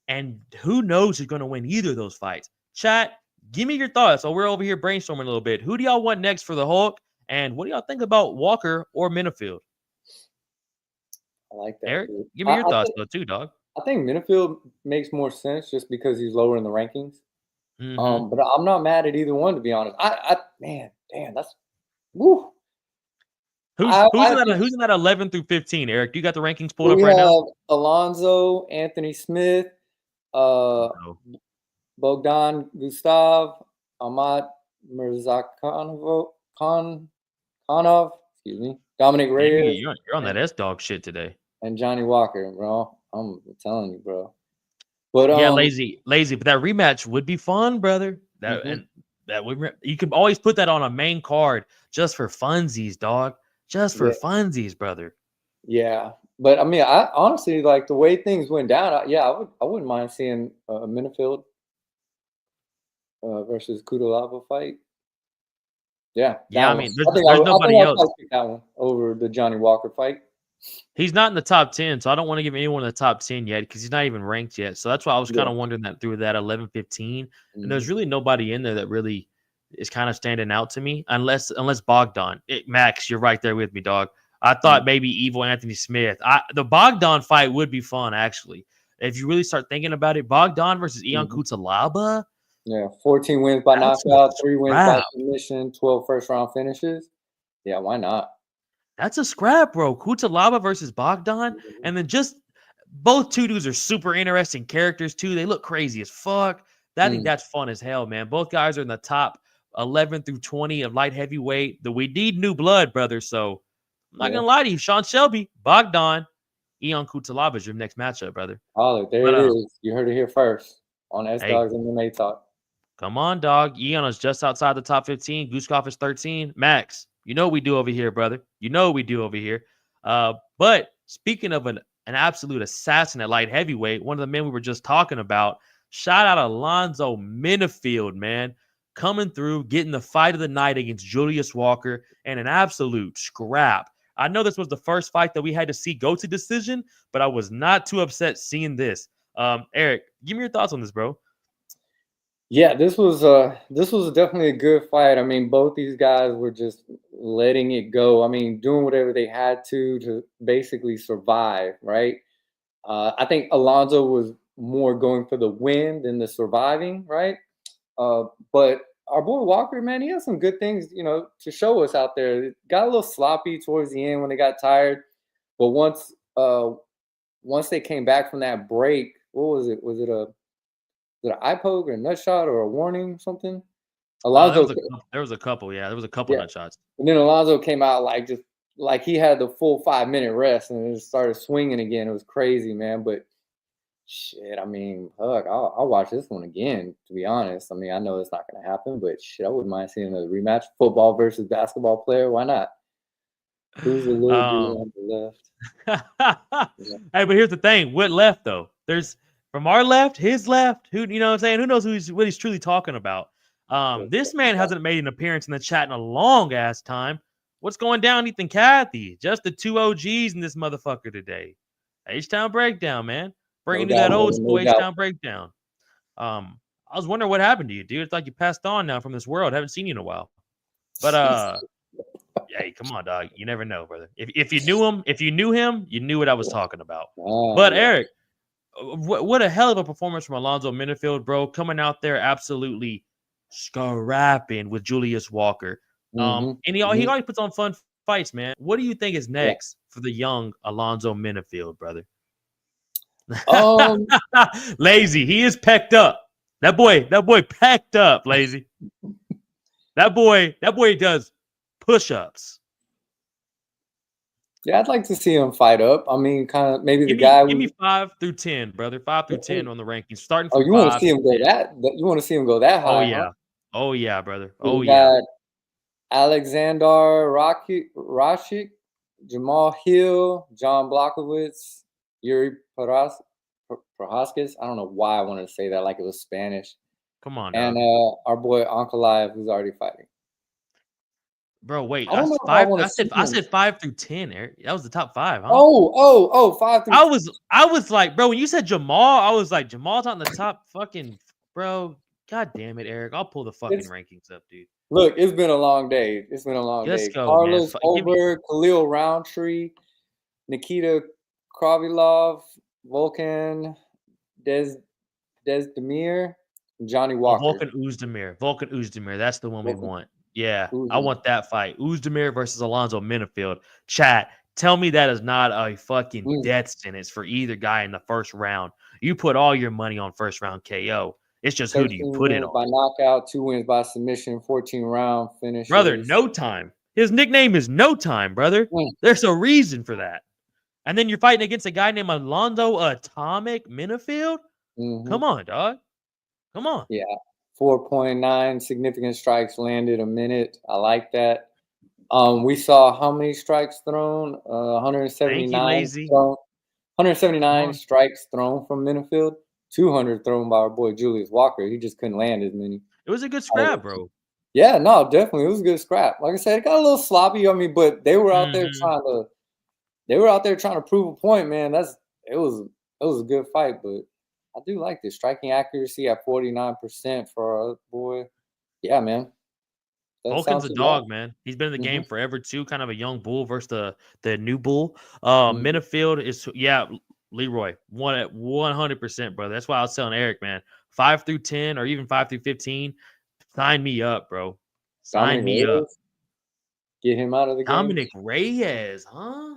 And who knows who's going to win either of those fights. Chat, give me your thoughts. So we're over here brainstorming a little bit. Who do y'all want next for the Hulk? And what do y'all think about Walker or Minifield? I like that. Eric, give me your thoughts though too, dog. I think Minifield makes more sense just because he's lower in the rankings. But I'm not mad at either one, to be honest. Man, damn, that's woo. Who's in that 11 through 15, Eric? Do you got the rankings pulled up right now? Alonzo, Anthony Smith, Bogdan Gustav, Ahmad Mirzakhanov, excuse me, Dominic Reyes. You're on that S-Dog shit today. And Johnny Walker, bro. I'm telling you, bro. But yeah, lazy. But that rematch would be fun, brother. You could always put that on a main card just for funsies, dog. Just for funsies, brother. Yeah, but I mean, I honestly like the way things went down. I wouldn't mind seeing a Minifield versus Kutalaba fight. Yeah. I mean, there's nobody else. I'll pick that one over the Johnny Walker fight. He's not in the top 10, so I don't want to give anyone in the top 10 yet because he's not even ranked yet. So that's why I was kind of wondering that through that 11-15. And there's really nobody in there that really is kind of standing out to me, unless Bogdan. Max, you're right there with me, dog. I thought maybe Evil Anthony Smith. The Bogdan fight would be fun, actually. If you really start thinking about it, Bogdan versus Ion Kutalaba. Yeah, 14 wins by knockout, 3 wins by submission, 12 first-round finishes. Yeah, why not? That's a scrap, bro. Kutalaba versus Bogdan. And then just both two dudes are super interesting characters, too. They look crazy as fuck. I think that's fun as hell, man. Both guys are in the top 11 through 20 of light heavyweight. We need new blood, brother. So I'm not going to lie to you. Sean Shelby, Bogdan, Ion Kutalaba is your next matchup, brother. Oh, there it is. You heard it here first on SDAWGSMMATALK. Come on, dog. Ion is just outside the top 15. Guskov is 13. Max, you know what we do over here, brother. You know what we do over here. But speaking of an absolute assassin at light heavyweight, one of the men we were just talking about, shout out Alonzo Menifield, man, coming through, getting the fight of the night against Julius Walker and an absolute scrap. I know this was the first fight that we had to see go to decision, but I was not too upset seeing this. Eric, give me your thoughts on this, bro. Yeah, this was definitely a good fight. I mean, both these guys were just letting it go. I mean, doing whatever they had to basically survive, right? I think Alonzo was more going for the win than the surviving, right? But our boy Walker, man, he has some good things, to show us out there. It got a little sloppy towards the end when they got tired, but once they came back from that break, what was it? Was it an eye poke or a nut shot or a warning or something? Alonzo, there was a couple, yeah, there was a couple nut shots. And then Alonzo came out like he had the full 5-minute rest and just started swinging again. It was crazy, man. But shit, I mean, fuck, I'll watch this one again, to be honest. I mean, I know it's not going to happen, but shit, I wouldn't mind seeing another rematch. Football versus basketball player. Why not? Who's the little dude on the left? Hey, but here's the thing. What left, though? There's from our left, his left. Who, you know what I'm saying? Who knows what he's truly talking about? This man hasn't made an appearance in the chat in a long-ass time. What's going down, Ethan Cathy? Just the two OGs in this motherfucker today. H-Town Breakdown, man. Bringing you that old school H-Town Breakdown. I was wondering what happened to you, dude. It's like you passed on now from this world. Haven't seen you in a while. But hey, come on, dog. You never know, brother. If you knew him, you knew what I was talking about. But Eric, what a hell of a performance from Alonzo Menifield, bro. Coming out there absolutely scrapping with Julius Walker. And he always puts on fun fights, man. What do you think is next for the young Alonzo Menifield, brother? Lazy. He is pecked up. That boy pecked up, Lazy. That boy does push-ups. Yeah, I'd like to see him fight up. I mean, kind of maybe give me 5 through 10, brother. 5 through 10 on the rankings. Starting from you want to see him go that? You want to see him go that high? Oh yeah. Huh? Oh yeah, brother. Oh yeah. Alexander Rashik, Jamal Hill, John Blachowicz, Yuri Prohaskis. I don't know why I wanted to say that like it was Spanish. Come on, and our boy Ankalaev, who's already fighting. Bro, wait. I said 5 through 10, Eric. That was the top 5, huh? 5 through 10. I was like, bro, when you said Jamal, I was like, Jamal's not in the top fucking, bro. God damn it, Eric. I'll pull the fucking rankings up, dude. Look, it's been a long day. Let's go, Carlos Over, Khalil Roundtree, Nikita Kravilov, Volkan Dezdemir, Johnny Walker. Volkan Oezdemir. That's the one we want. Yeah, I want that fight. Oezdemir versus Alonzo Menifield. Chat, tell me that is not a fucking death sentence for either guy in the first round. You put all your money on first round KO. It's just who do you put it on? By knockout, 2 wins by submission, 14-round finish. Brother, No Time. His nickname is No Time, brother. There's a reason for that. And then you're fighting against a guy named Alonzo Atomic Menifield? Come on, dog. Come on. Yeah. 4.9 significant strikes landed a minute. I like that. We saw how many strikes thrown? 179 thrown. 179 strikes thrown from Menifield. 200 thrown by our boy Julius Walker. He just couldn't land as many. It was a good scrap, bro. Yeah, no, definitely. It was a good scrap. Like I said, it got a little sloppy. I mean, but they were out there trying to prove a point, man. It was a good fight, but I do like this. Striking accuracy at 49% for our boy. Yeah, man. Volkan's a dog, man. He's been in the game forever, too. Kind of a young bull versus the new bull. Menifield is, Leroy, 100%, brother. That's why I was telling Eric, man, 5 through 10 or even 5 through 15, sign me up, bro. Sign me up. Get him out of the game. Dominic Reyes, huh?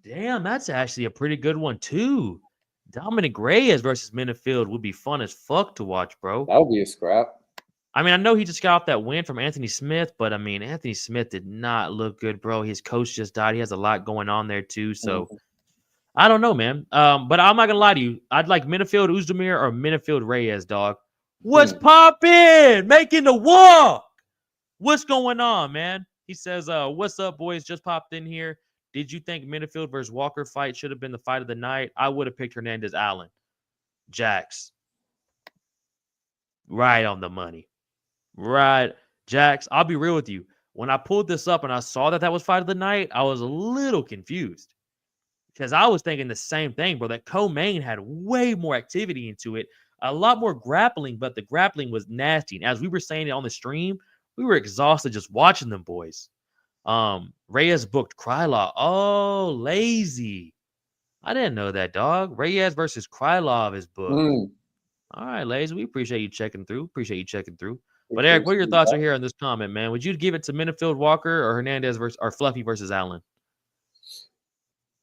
Damn, that's actually a pretty good one, too. Dominic Reyes versus Menifield would be fun as fuck to watch, bro. That would be a scrap. I mean, I know he just got off that win from Anthony Smith, but I mean, Anthony Smith did not look good, bro. His coach just died. He has a lot going on there, too, so... I don't know, man. But I'm not gonna lie to you. I'd like Menifield Oezdemir or Menifield Reyes, dog. What's poppin'? Making the walk. What's going on, man? He says, "What's up, boys? Just popped in here. did you think Minifield versus Walker fight should have been the fight of the night? I would have picked Hernandez Allen. Jax. Right on the money. Right. Jax, I'll be real with you. When I pulled this up and I saw that was fight of the night, I was a little confused. Because I was thinking the same thing, bro. That co-main had way more activity into it, a lot more grappling, but the grappling was nasty. And as we were saying it on the stream, we were exhausted just watching them boys. Reyes booked Krylov. Oh, lazy. I didn't know that, dog. Reyes versus Krylov is booked. All right, lazy. We appreciate you checking through. But Eric, what are your thoughts are here on this comment, man? Would you give it to Minifield Walker or Hernandez versus or Fluffy versus Allen?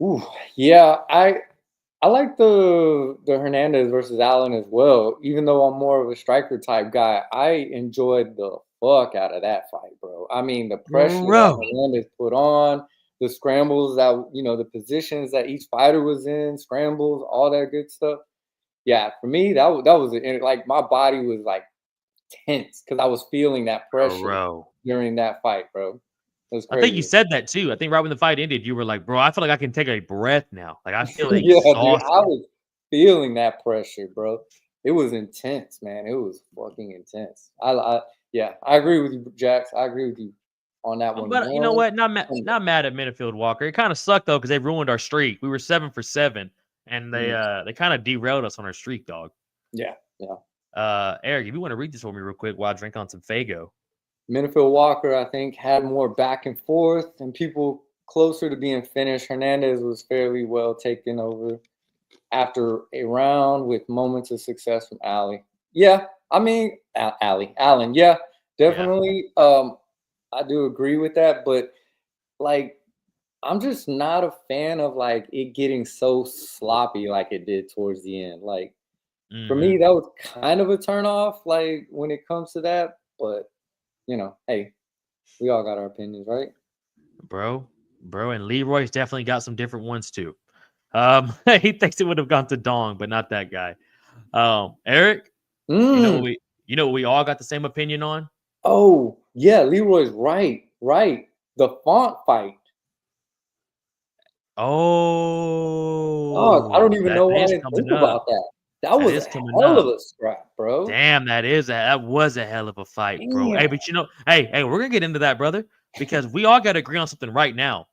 Ooh, yeah, I like the Hernandez versus Allen as well. Even though I'm more of a striker type guy, I enjoyed the fuck out of that fight, bro. I mean, the pressure that Hernandez put on, the scrambles that the positions that each fighter was in, scrambles, all that good stuff. Yeah, for me, that was like my body was like tense because I was feeling that pressure during that fight, bro. I think you said that too. I think right when the fight ended, you were like, "Bro, I feel like I can take a breath now. Like I feel yeah, exhausted." dude, I was feeling that pressure, bro. It was intense, man. It was fucking intense. Yeah, I agree with you, Jax. I agree with you on that one. But you know what? Not mad at Minifield Walker. It kind of sucked though because they ruined our streak. We were 7 for 7, and they kind of derailed us on our streak, dog. Yeah. Eric, if you want to read this for me real quick while I drink on some Faygo. Minifield Walker, I think, had more back and forth and people closer to being finished. Hernandez was fairly well taken over after a round with moments of success from Ali. Yeah, I mean, Allen. Yeah, definitely. Yeah. I do agree with that, but like, I'm just not a fan of like it getting so sloppy like it did towards the end. Like, for me, that was kind of a turnoff. Like when it comes to that, but hey, we all got our opinions, right? Bro, and Leroy's definitely got some different ones too. He thinks it would have gone to Dong, but not that guy. Eric, you know what we all got the same opinion on? Oh, yeah, Leroy's right. The font fight. Oh, I don't even know why I didn't think about that. That was a hell of a scrap, bro. Damn, that was a hell of a fight, bro. Hey, but hey, we're gonna get into that, brother, because we all gotta agree on something right now.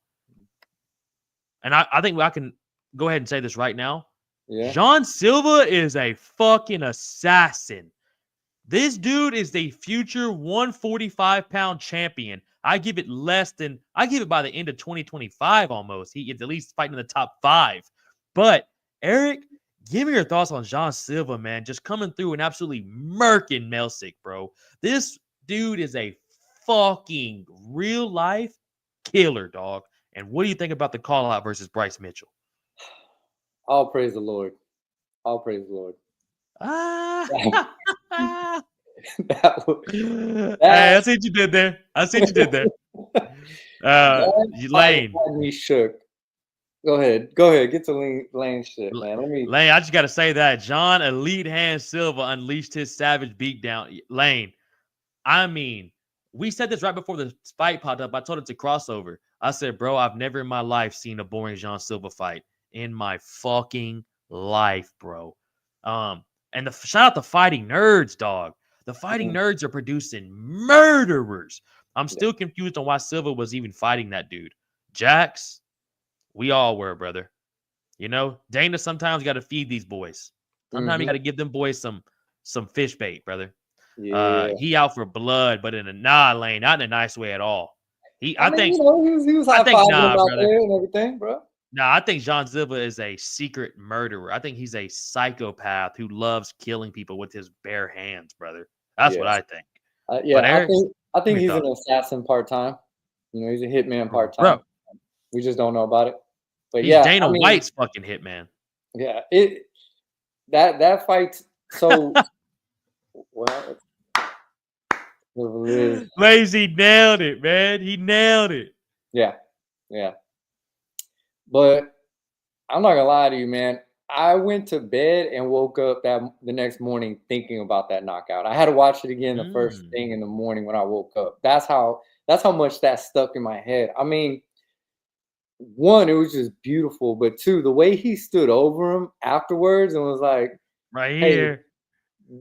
And I think I can go ahead and say this right now. Yeah. John Silva is a fucking assassin. This dude is the future 145-pound champion. I give it by the end of 2025 almost. He is at least fighting in the top 5. But Eric, give me your thoughts on John Silva, man. Just coming through and absolutely murking Melsick, bro. This dude is a fucking real life killer, dog. And what do you think about the call out versus Bryce Mitchell? All praise the Lord. Hey, I see what you did there. Lane. Me shook. Go ahead. Get to Lane shit, man. Lane, I just got to say that John Elite Hand Silva unleashed his savage beatdown. Lane, I mean, we said this right before the fight popped up. I told it to crossover. I said, bro, I've never in my life seen a boring John Silva fight in my fucking life, bro. And shout out to Fighting Nerds, dog. The Fighting Nerds are producing murderers. I'm still confused on why Silva was even fighting that dude. Jax, we all were, brother. Dana sometimes got to feed these boys. Sometimes you got to give them boys some fish bait, brother. Yeah. He out for blood, but in a lane, not in a nice way at all. He was high-fiving out there and everything, bro. No, I think John Silva is a secret murderer. I think he's a psychopath who loves killing people with his bare hands, brother. That's what I think. Eric, I think he's an assassin part-time. He's a hitman part-time. Bro. We just don't know about it. But he's Dana White's fucking hitman. Yeah, that fight's so well. Lazy nailed it, man. He nailed it. Yeah. But I'm not gonna lie to you, man. I went to bed and woke up the next morning thinking about that knockout. I had to watch it again the first thing in the morning when I woke up. That's how much that stuck in my head. I mean, one, it was just beautiful, but two, the way he stood over him afterwards and was like, Right "Hey, here.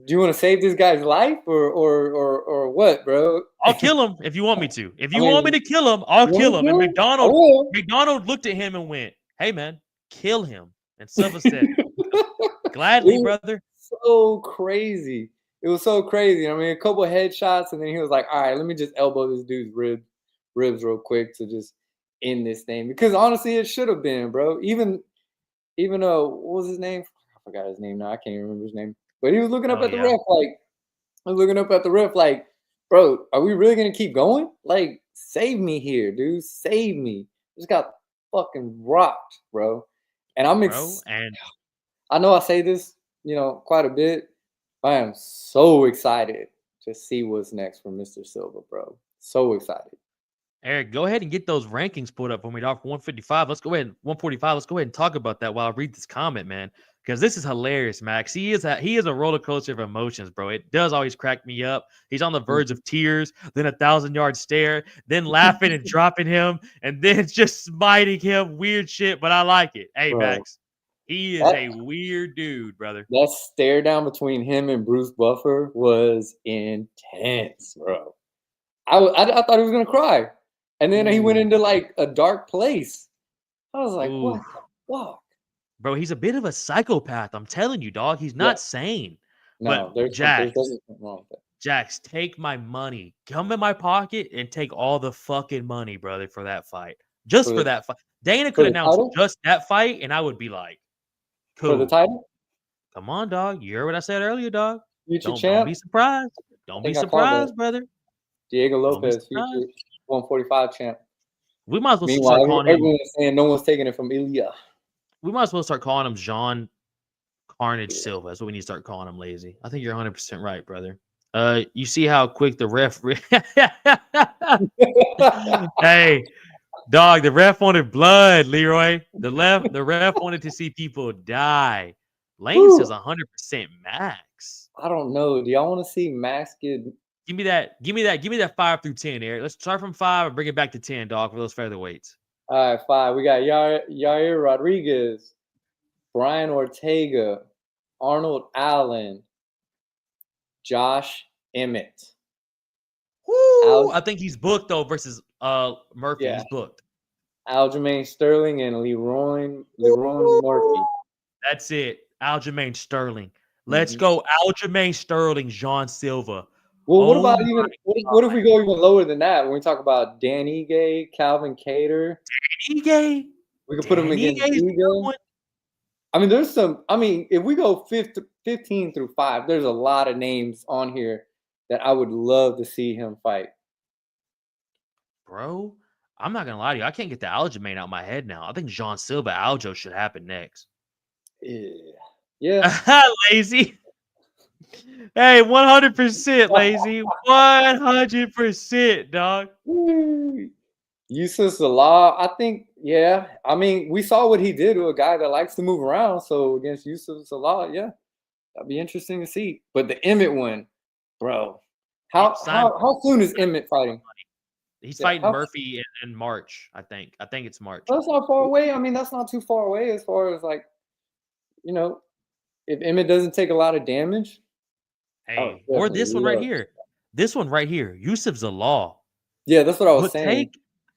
do you want to save this guy's life or what, bro?" I'll kill him if you want me to. If I you want me mean, to kill him, I'll you want kill to him. And kill him? I will. McDonald looked at him and went, "Hey man, kill him." And Silva said, It "Gladly, was brother." so crazy. It was so crazy. I mean, a couple of headshots, and then he was like, "All right, let me just elbow this dude's ribs real quick to just end this thing." Because honestly, it should have been, bro. Even what was his name? I forgot his name now. I can't even remember his name. But he was looking up Oh at the yeah, ref like, I was looking up at the ref like, "Bro, are we really gonna keep going? Like, save me here, dude. Save me." Just got fucking rocked, bro. And bro. And I know I say this, quite a bit. I am so excited to see what's next for Mr. Silva, bro. So excited. Eric, go ahead and get those rankings pulled up when we talk 155. Let's go ahead and 145. Let's go ahead and talk about that while I read this comment, man. Because this is hilarious, Max. He is a roller coaster of emotions, bro. It does always crack me up. He's on the verge of tears, then 1,000-yard stare, then laughing and dropping him, and then just smiting him. Weird shit, but I like it. Hey, Bro, Max, he is that a weird dude, brother. that stare down between him and Bruce Buffer was intense, bro. I thought he was gonna cry, and then he went Ooh, into like a dark place. I was like, ooh, what the fuck? bro. He's a bit of a psychopath. I'm telling you, dog. He's Yeah, not sane. But no, there's Jax, definitely something wrong with that. Jax, take my money. Come in my pocket and take all the fucking money, brother, for that fight. Just For for the that fight. Dana for could the announce title, just that fight, and I would be like, for the cool. title, Come on, dog. You heard what I said earlier, dog. future Don't be champ. surprised. I Don't be think I called that. surprised, brother. Diego Don't be Lopez, surprised. future 145 champ. We might as well Meanwhile, start calling him. everyone is saying no one's taking it from Ilya. We might as well start calling him Jean Carnage Yeah. Silva. That's what we need to start calling him, lazy. I think you're 100% right, brother. You see how quick the ref. Hey, dog, the ref wanted blood, Leroy. The ref wanted to see people die. Lane says Whew. 100% max. I don't know. Do y'all want to see Max get? Give me that 5 through 10, Eric. Let's start from 5 and bring it back to 10, dog, for those featherweights. All right, 5. We got Yair Rodriguez, Brian Ortega, Arnold Allen, Josh Emmett. Woo! Al, I think he's booked though versus Murphy. yeah, He's booked. Aljamain Sterling and Leroy Murphy. That's it. Aljamain Sterling. Let's Mm-hmm. go. Aljamain Sterling, Jean Silva. Well, what Oh about my what if we go even lower than that? When we talk about Dan Ige, Calvin Cater, Ige. we could put him Danny against Ige is a good Ige. one. I mean, there's some. I mean, if we go 15 through 5, there's a lot of names on here that I would love to see him fight. Bro, I'm not gonna lie to you. I can't get the Aljamain out of my head now. I think Jean Silva Aljo should happen next. Yeah. Lazy. Hey, 100% lazy. 100%, dog. Yusuf Salah, I think, yeah. I mean, we saw what he did to a guy that likes to move around. So against Yusuf Salah, yeah, that'd be interesting to see. But the Emmett one, bro, how soon is Emmett fighting? He's Yeah, fighting Murphy in March, I think. I think it's March. that's not far away. I mean, that's not too far away as far as like, if Emmett doesn't take a lot of damage. Hey, or this one right here. This one right here. Yusuf Zalal. Yeah, that's what I was But saying.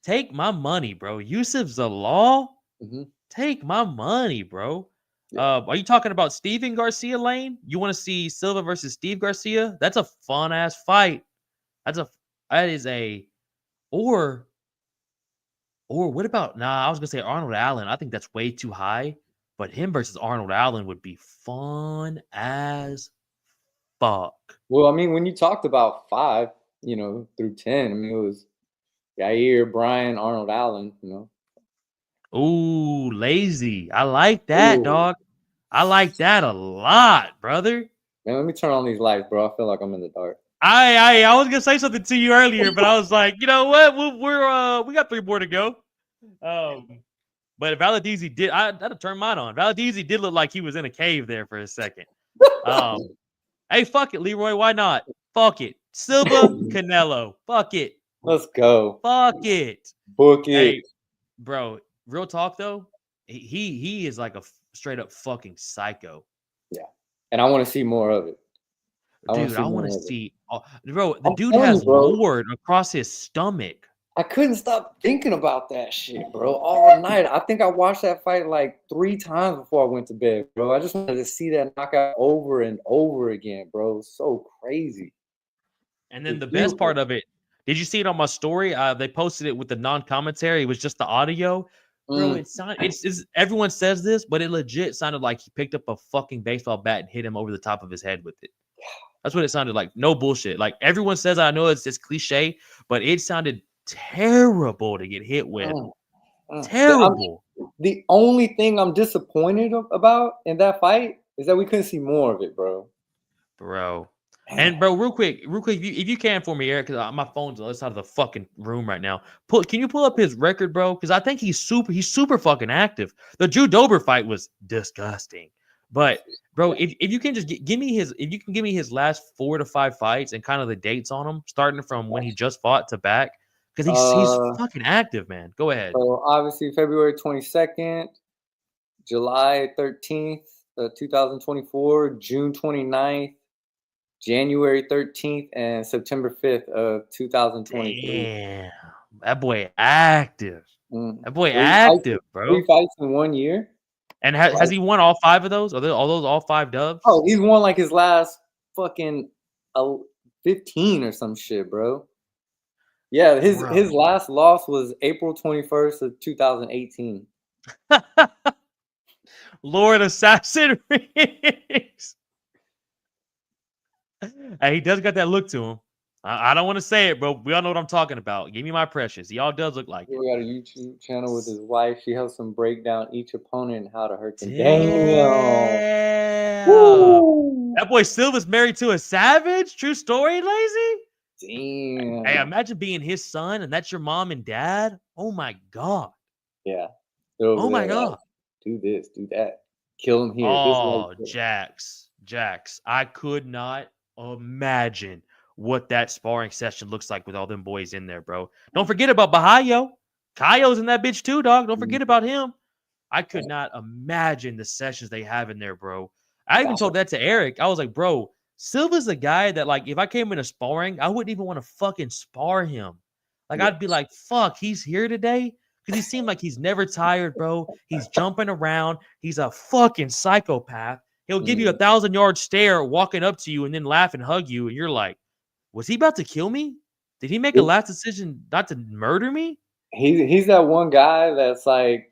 take my money, bro. Yusuf Zalal. Mm-hmm. Take my money, bro. Yeah. Are you talking about Steven Garcia Lane? You want to see Silva versus Steve Garcia? That's a fun ass fight. Or what about I was gonna say Arnold Allen. I think that's way too high, but him versus Arnold Allen would be fun as fuck. Well, I mean, when you talked about 5, through 10, I mean, it was Yair, Brian, Arnold Allen, Ooh, lazy. I like that, Ooh. dog. I like that a lot, brother. Man, let me turn on these lights, bro. I feel like I'm in the dark. I was gonna say something to you earlier, but I was like, you know what? We got 3 more to go. But Valadizzi did. I had to turn mine on. Valadizzi did look like he was in a cave there for a second. Hey, fuck it, Leroy. Why not? Fuck it, Silva, Canelo. Fuck it. Let's go. Fuck it. Book it. Hey, bro. real talk though, he is like a straight up fucking psycho. Yeah, and I want to see more of it. I want to Dude, see I want to more of it. see, bro. The I'm dude telling you, has bro. lord across his stomach. I couldn't stop thinking about that shit, bro, all night. I think I watched that fight like 3 times before I went to bed, bro. I just wanted to see that knockout over and over again, bro. So crazy. And then It's the best beautiful. part of it, did you see it on my story? They posted it with the non-commentary. It was just the audio. Bro, Mm. it sounded it's everyone says this, but it legit sounded like he picked up a fucking baseball bat and hit him over the top of his head with it. That's what it sounded like. No bullshit. Like everyone says, I know it's cliche, but it sounded terrible to get hit with. Mm. Terrible. The only thing I'm disappointed about in that fight is that we couldn't see more of it, bro. Bro. Man. And bro, real quick, if you can for me, Eric, because my phone's on the other side of the fucking room right now. Can you pull up his record, bro? Because I think he's super fucking active. The Drew Dober fight was disgusting, but bro, if you can just give me his last 4 to 5 fights and kind of the dates on them, starting from when he just fought to back, because he's fucking active, man. Go ahead. So obviously February 22nd, July 13th, 2024, June 29th, January 13th, and September 5th of 2023. Damn, that boy active. Mm. That boy Three fights, active, bro. 3 fights in 1 year. And has he won all 5 of those? Are those all 5 dubs? Oh, he's won like his last fucking 15 or some shit, bro. Yeah, his last loss was April 21st of 2018. Lord Assassin Rings. Hey, he does got that look to him. I don't want to say it, but we all know what I'm talking about. Give me my precious. He all does look like it. We got a YouTube channel with his wife. She helps him break down each opponent and how to hurt them. Damn. Woo! That boy Silva's married to a savage. True story, Lazy. Damn. Hey, imagine being his son and that's your mom and dad. Oh my god. Yeah. Oh my god. Like, do this, do that. Kill him here. Oh, Jax. I could not imagine what that sparring session looks like with all them boys in there, bro. Don't forget about Bahayo. Kayo's in that bitch too, dog. Don't forget about him. I could not imagine the sessions they have in there, bro. I even told that to Eric. I was like, bro, Silva's the guy that, like, if I came into sparring, I wouldn't even want to fucking spar him. Like, I'd be like, fuck, he's here today? Because he seemed like he's never tired, bro. He's jumping around. He's a fucking psychopath. He'll give you a 1,000-yard stare walking up to you and then laugh and hug you. And you're like, was he about to kill me? Did he make a last decision not to murder me? He's that one guy that's like,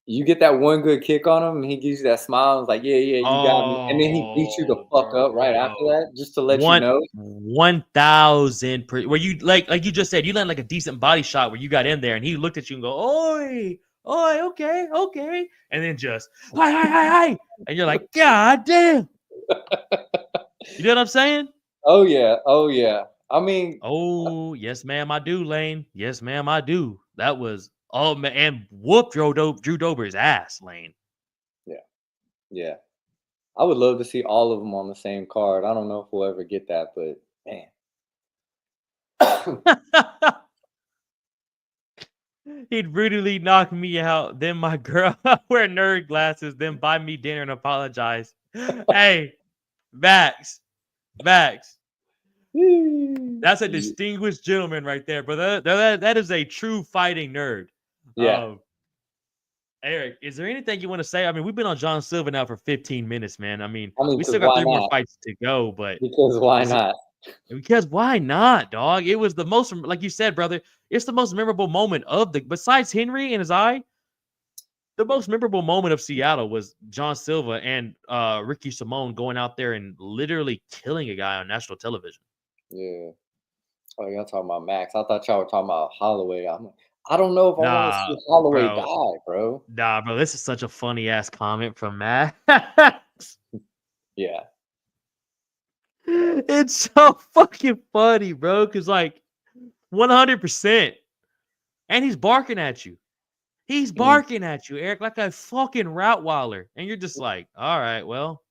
you get that one good kick on him, and he gives you that smile. It's like, yeah, you got me. And then he beats you the fuck up right after that, just to let you know. 1,000 per. Where you like you just said, you landed like a decent body shot where you got in there, and he looked at you and go, "Oi, okay," and then just hi, and you're like, God damn. You know what I'm saying? Oh yeah. I mean, oh yes, ma'am, I do, Lane. Yes, ma'am, I do. That was man, and whoop Drew Dober's ass, Lane. Yeah. I would love to see all of them on the same card. I don't know if we'll ever get that, but man. He'd brutally knock me out. Then my girl wear nerd glasses, then buy me dinner and apologize. Hey, Max. That's a distinguished gentleman right there, brother. That is a true fighting nerd. Yeah. Eric, is there anything you want to say? I mean, we've been on John Silva now for 15 minutes, man. I mean we still got 3 more fights to go, but because why not? Because why not, dog? It was the most, like you said, brother, it's the most memorable moment besides Henry and his eye, the most memorable moment of Seattle was John Silva and Ricky Simone going out there and literally killing a guy on national television. Yeah. Oh, y'all talking about Max. I thought y'all were talking about Holloway. I don't know if I want to see Holloway die, bro. Nah, bro, this is such a funny ass comment from Max. Yeah. It's so fucking funny, bro, because like 100%. And he's barking at you. He's barking at you, Eric, like a fucking Rottweiler. And you're just like, all right, well,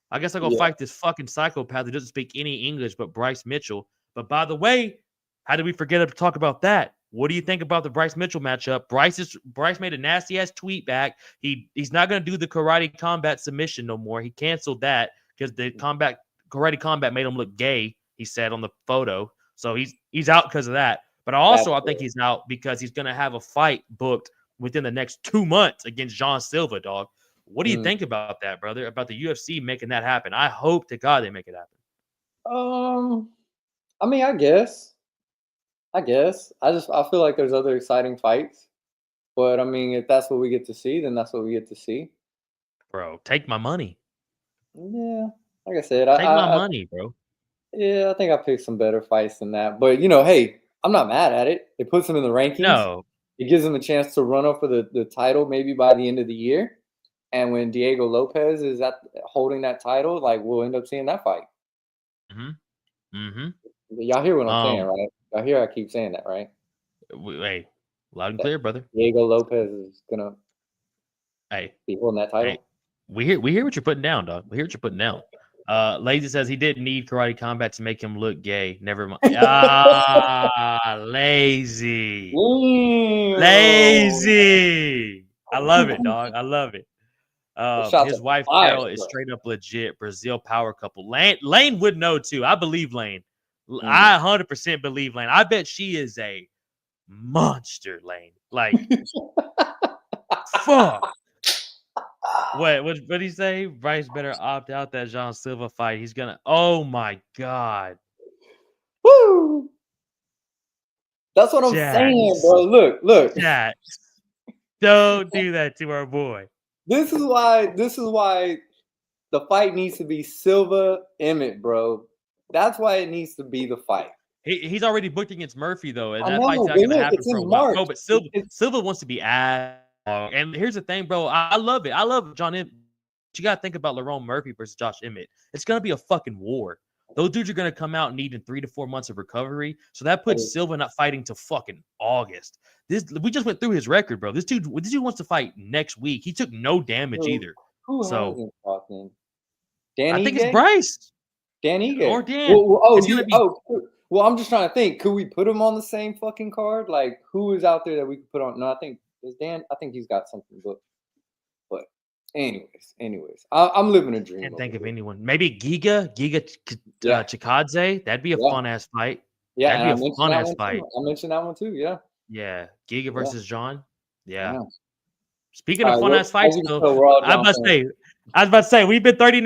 I guess I'll go fight this fucking psychopath that doesn't speak any English but Bryce Mitchell. But by the way, how did we forget to talk about that? What do you think about the Bryce Mitchell matchup? Bryce made a nasty ass tweet back. He's not gonna do the karate combat submission no more. He canceled that because the karate combat made him look gay. He said on the photo, so he's out because of that. But I think he's out because he's gonna have a fight booked within the next 2 months against John Silva, dog. What do you think about that, brother? About the UFC making that happen? I hope to God they make it happen. I mean, I guess. I feel like there's other exciting fights. But I mean, if that's what we get to see, then that's what we get to see. Bro, take my money. Yeah. Like I said, Take my money, bro. Yeah, I think I picked some better fights than that. But hey, I'm not mad at it. It puts him in the rankings. No. It gives him a chance to run up for the title maybe by the end of the year. And when Diego Lopez is holding that title, like we'll end up seeing that fight. Y'all hear what I'm saying, right? Y'all hear I keep saying that, right? Hey, loud and clear, brother. Diego Lopez is gonna be holding that title. Hey, we hear what you're putting down, dog. We hear what you're putting down. Lazy says he didn't need karate combat to make him look gay. Never mind. Lazy. Lazy. I love it, dog. I love it. His wife Carol is straight up legit Brazil power couple. Lane would know too. I believe Lane. I 100% believe Lane. I bet she is a monster, Lane. Like, fuck. What did he say? Bryce better opt out that John Silva fight. He's gonna. Oh my god. Woo! That's what I'm saying, bro. Look. Jax. Don't do that to our boy. This is why the fight needs to be Silva Emmett, bro. That's why it needs to be the fight. He's already booked against Murphy though, and that fight's not gonna happen for a while. No, but Silva wants to be ass. And here's the thing, bro. I love it. I love John Emmett. But you gotta think about Lerone Murphy versus Josh Emmett. It's gonna be a fucking war. Those dudes are gonna come out needing 3 to 4 months of recovery. So that puts Silva not fighting till fucking August. We just went through his record, bro. This dude wants to fight next week. He took no damage either. So Dan I think it's Bryce. Dan Ige. Or Dan. Well, I'm just trying to think. Could we put him on the same fucking card? Like, who is out there that we could put on? No, I think it's Dan. I think he's got something booked. But anyways, I'm living a dream. Can't think of anyone. Maybe Giga Chikadze. That'd be a fun ass fight. Yeah, that'd be a fun ass fight. I mentioned that one too. Yeah. Yeah, Giga versus John. Yeah. Speaking of fun ass fights, though, I was about to say we've been 30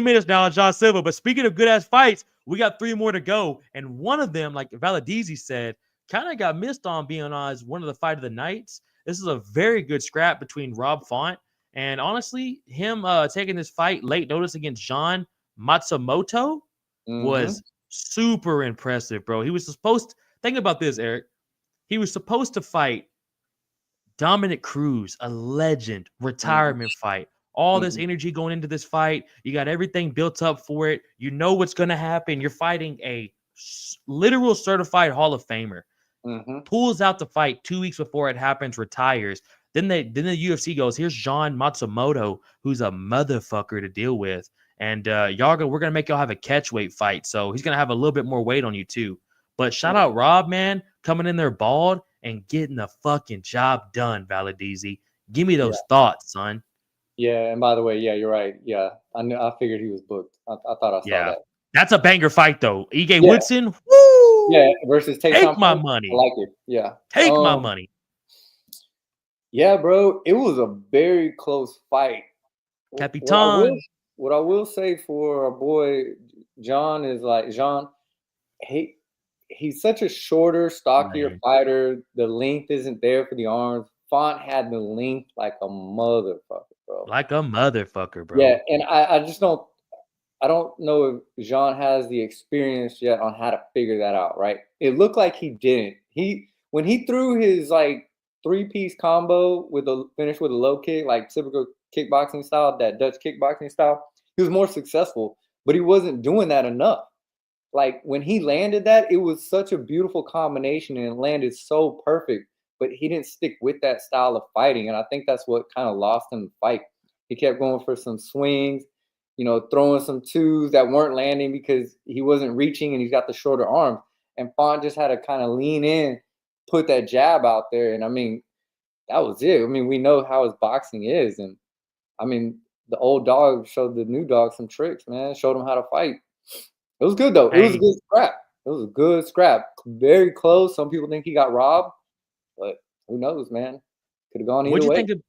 minutes now on John Silva. But speaking of good ass fights, we got 3 more to go, and one of them, like Valadizzi said, kind of got missed on being on as one of the fight of the nights. This is a very good scrap between Rob Font and honestly, him taking this fight late notice against John Matsumoto was super impressive, bro. He was supposed to think about this, Eric. He was supposed to fight Dominic Cruz, a legend, retirement fight. All this energy going into this fight. You got everything built up for it. You know what's going to happen. You're fighting a literal certified Hall of Famer. Pulls out the fight 2 weeks before it happens, retires. Then the UFC goes, here's John Matsumoto, who's a motherfucker to deal with. And we're going to make y'all have a catchweight fight. So he's going to have a little bit more weight on you too. But shout out Rob, man, coming in there bald and getting the fucking job done, Valadizzi. Give me those thoughts, son. Yeah, and by the way, yeah, you're right. Yeah, I figured he was booked. I thought I saw that. That's a banger fight, though. Ige Woodson, woo! Yeah, versus Take my money. I like it. Yeah. Take my money. Yeah, bro, it was a very close fight. Capitan. What I will say for our boy John is like, John, he's such a shorter, stockier fighter. The length isn't there for the arms. Font had the length like a motherfucker, bro. Like a motherfucker, bro. Yeah, and I don't know if Jean has the experience yet on how to figure that out, right? It looked like he didn't. When he threw his like 3-piece combo with a finish with a low kick, like typical kickboxing style, that Dutch kickboxing style, he was more successful, but he wasn't doing that enough. Like when he landed that, it was such a beautiful combination and it landed so perfect, but he didn't stick with that style of fighting. And I think that's what kind of lost him the fight. He kept going for some swings, throwing some twos that weren't landing because he wasn't reaching and he's got the shorter arms. And Font just had to kind of lean in put that jab out there, and I mean, that was it. I mean, we know how his boxing is, and I mean, the old dog showed the new dog some tricks, man. Showed him how to fight. It was good though. It was a Hey, good scrap. It was a good scrap. Very close. Some people think he got robbed, but who knows, man? Could have gone what'd either you way. think of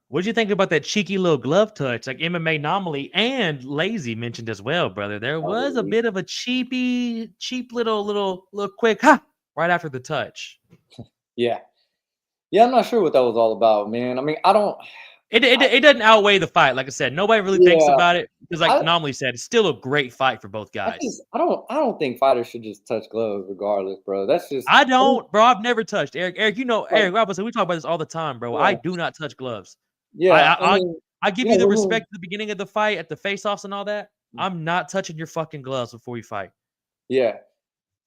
what'd you think about that cheeky little glove touch? Like MMA Anomaly and Lazy mentioned as well, brother. There was a Oh, bit of a cheap little quick ha right after the touch. yeah. Yeah, I'm not sure what that was all about, man. I mean, I don't. It doesn't outweigh the fight. Like I said, nobody really thinks Yeah, about it because, like I Anomaly said, it's still a great fight for both I guys. just I don't think fighters should just touch gloves regardless, bro. That's just I I think, don't, bro. I've never touched Eric. Eric, like Eric. Obviously, we talk about this all the time, bro. I yeah, do not touch gloves. I yeah. I I I, mean, I give you know, you the women. respect at the beginning of the fight, at the face-offs and all that. I'm not touching your fucking gloves before we fight. Yeah,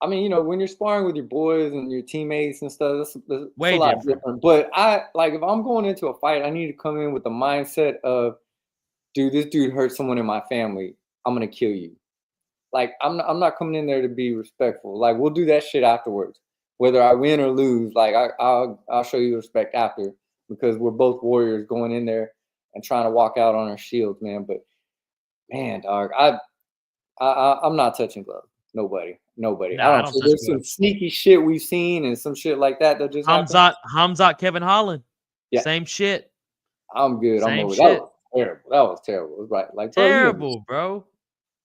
I mean, when you're sparring with your boys and your teammates and stuff, that's a Way lot different. different. But I like if I'm going into a fight, I need to come in with the mindset of, dude, this dude hurt someone in my family. I'm gonna kill you. Like I'm not coming in there to be respectful. Like we'll do that shit afterwards, whether I win or lose. Like I'll show you respect after because we're both warriors going in there and trying to walk out on our shields, man. But man, dog, I'm not touching gloves. Nobody, nobody. I Nah, I don't don't care. touch There's some gloves. sneaky shit we've seen and some shit like that just happened. Hamzat, Kevin Holland. Yeah, Same shit. I'm good. I'm Same over. That shit. was terrible. That was terrible. It was right. Like, bro, you Terrible, bro.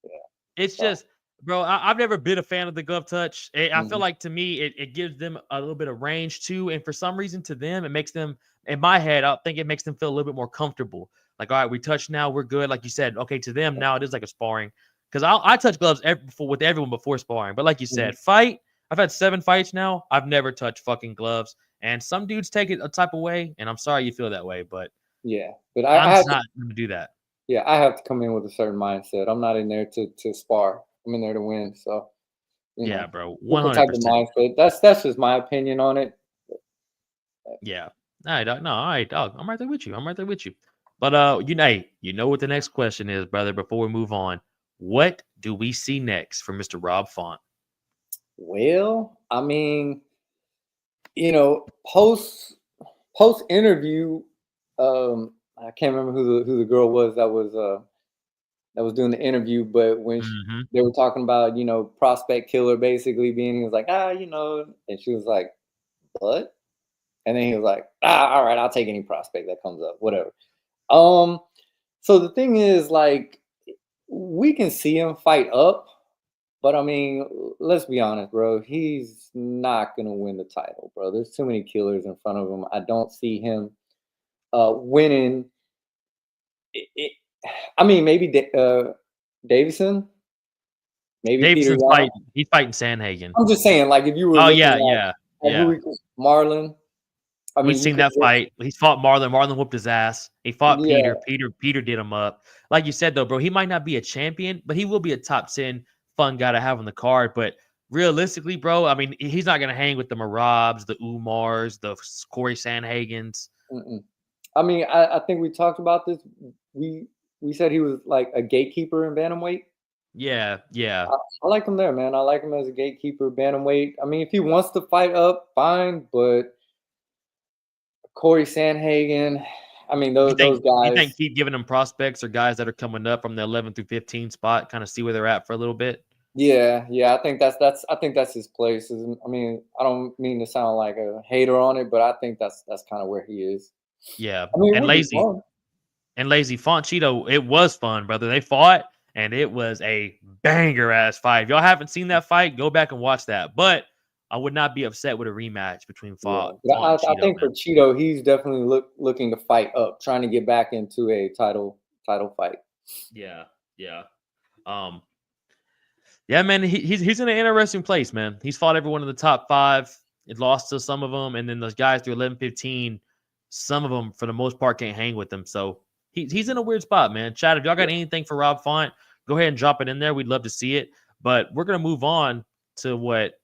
yeah. It's So, just, bro, I've never been a fan of the glove touch. I feel mhm, like to me, it gives them a little bit of range too. And for some reason, to them, it makes them, in my head, I think it makes them feel a little bit more comfortable. Like, all right, we touch now, we're good. Like you said, okay, to them now it is like a sparring. Because I touch gloves with everyone before sparring. But like you mhm, said, fight. I've had 7 fights now. I've never touched fucking gloves. And some dudes take it a type of way. And I'm sorry you feel that way, but yeah. But I'm I just have to. not going to do that. Yeah, I have to come in with a certain mindset. I'm not in there to spar. I'm in there to win. So, Yeah, bro. different type of 100%. mindset. That's just my opinion on it. Yeah. All right, dog. No, all right, dog. I'm right there with you. I'm right there with you. But hey, you know what the next question is, brother, before we move on. What do we see next from Mr. Rob Font? Well, I mean, post interview, I can't remember who the girl was that was doing the interview, but when Hmm. they were talking about prospect killer basically being, he was like and she was like what, and then he was like all right, I'll take any prospect that comes up, whatever. Um, so the thing is, like, we can see him fight up, but I mean, let's be honest, bro. He's not gonna win the title, bro. There's too many killers in front of him. I don't see him winning. It, I mean, maybe Davison, maybe Peter Davidson's Yan. fighting. He's fighting Sandhagen. I'm just saying, like, if you were Oh looking yeah, yeah, at who yeah. we could, Marlon. I We've mean, you seen could, that fight. He's fought Marlon. Marlon whooped his ass. He fought yeah, Peter did him up. Like you said though, bro, he might not be a champion, but he will be a top 10 fun guy to have on the card. But realistically, bro, I mean, he's not gonna hang with the Marabs, the Umars, the Corey Sandhagens. mm-mm. I mean, I think we talked about this. We said he was like a gatekeeper in bantamweight. Yeah, yeah. I like him there, man. I like him as a gatekeeper, bantamweight. I mean, if he wants to fight up, fine. But Corey Sandhagen, I mean, those You think guys. keep giving them prospects or guys that are coming up from the 11 through 15 spot, kind of see where they're at for a little bit? Yeah, yeah. I think I think that's his place. I mean, I don't mean to sound like a hater on it, but I think that's kind of where he is. Yeah. I mean, it And would be lazy. fun. And Lazy Font Cheeto, it was fun, brother. They fought, and it was a banger ass fight. If y'all haven't seen that fight, go back and watch that. But I would not be upset with a rematch between Yeah, Font but and I Cheeto, think man. for Cheeto, he's definitely looking to fight up, trying to get back into a title fight. Yeah, yeah. Um, yeah, man. He's in an interesting place, man. He's fought everyone in the top 5. It lost to some of them, and then those guys through 11, 15, some of them for the most part can't hang with him. So he's in a weird spot, man. Chad, if y'all got anything for Rob Font, go ahead and drop it in there. We'd love to see it. But we're gonna move on to what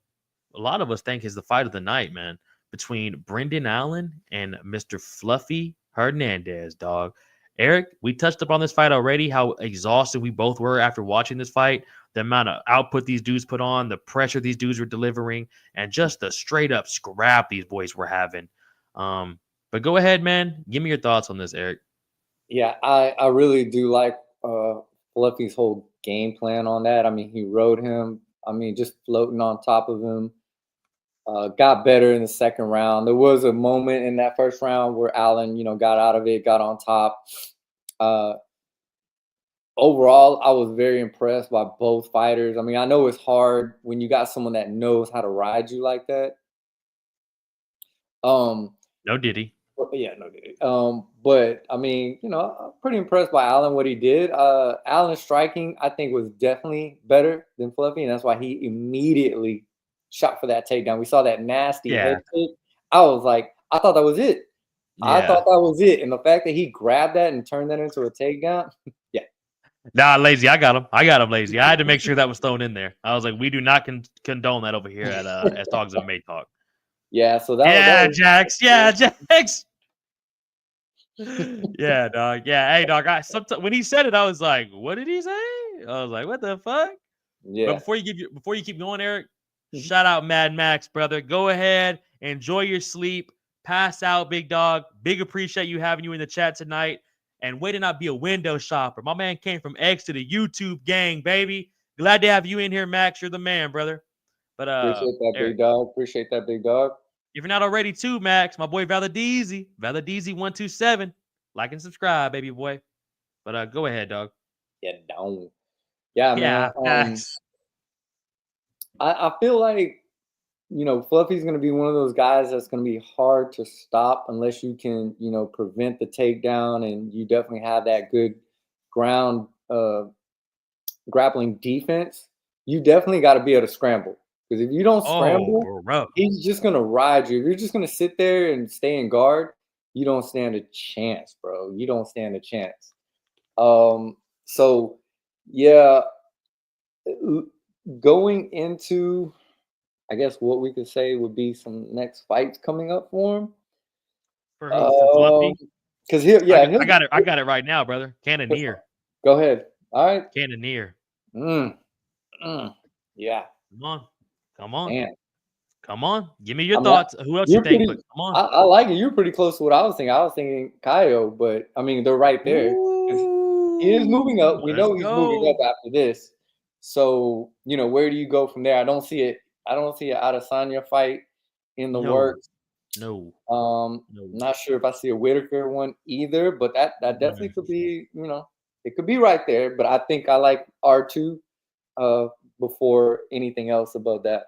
a lot of us think is the fight of the night, man, between Brendan Allen and Mr. Fluffy Hernandez, dog. Eric, we touched upon this fight already, how exhausted we both were after watching this fight, the amount of output these dudes put on, the pressure these dudes were delivering, and just the straight up scrap these boys were having. But go ahead, man. Give me your thoughts on this, Eric. Yeah, I really do like Fluffy's whole game plan on that. I mean, he rode him. I mean, just floating on top of him. Got better in the second round. There was a moment in that first round where Allen, got out of it, got on top. Overall, I was very impressed by both fighters. I mean, I know it's hard when you got someone that knows how to ride you like that. No diddy. Yeah, no diddy. But I mean, I'm pretty impressed by Allen, what he did. Allen's striking, I think, was definitely better than Fluffy, and that's why he immediately shot for that takedown. We saw that nasty head kick. I was like, I thought that was it. Yeah. I thought that was it. And the fact that he grabbed that and turned that into a takedown, yeah. Nah, lazy. I got him, lazy. I had to make sure that was thrown in there. I was like, we do not condone that over here at Dogs of May Talk. Yeah, so that was Jax. Yeah, Jax. Yeah, dog. Yeah, hey, dog. When he said it, I was like, what did he say? I was like, what the fuck? Yeah. But before you keep going, Eric, shout out Mad Max, brother. Go ahead, enjoy your sleep, pass out, big dog. Big appreciate you having you in the chat tonight. And way to not be a window shopper. My man came from X to the YouTube gang, baby. Glad to have you in here, Max. You're the man, brother. But appreciate that, Eric, big dog. Appreciate that, big dog. If you're not already too, Max, my boy Valadizi 127. Like and subscribe, baby boy. But go ahead, dog. Yeah, down. Yeah, man. Max. I feel like, Fluffy's going to be one of those guys that's going to be hard to stop unless you can, prevent the takedown, and you definitely have that good ground grappling defense. You definitely got to be able to scramble. Because if you don't scramble, he's just going to ride you. If you're just going to sit there and stay in guard, you don't stand a chance, bro. You don't stand a chance. So, yeah, going into, I guess what we could say would be some next fights coming up for him. For Fluffy? Because I got it right now, brother. Cannoneer. Go ahead. All right. Cannoneer. Yeah. Come on. Man. Come on. Give me your thoughts. Who else you think? Come on. I like it. You're pretty close to what I was thinking. I was thinking Kaio, but I mean, they're right there. He is moving up. We know he's moving up after this. So, where do you go from there? I don't see it. I don't see an Adesanya fight in the works. No. Not sure if I see a Whitaker one either, but that definitely could be, it could be right there. But I think I like R2 before anything else above that.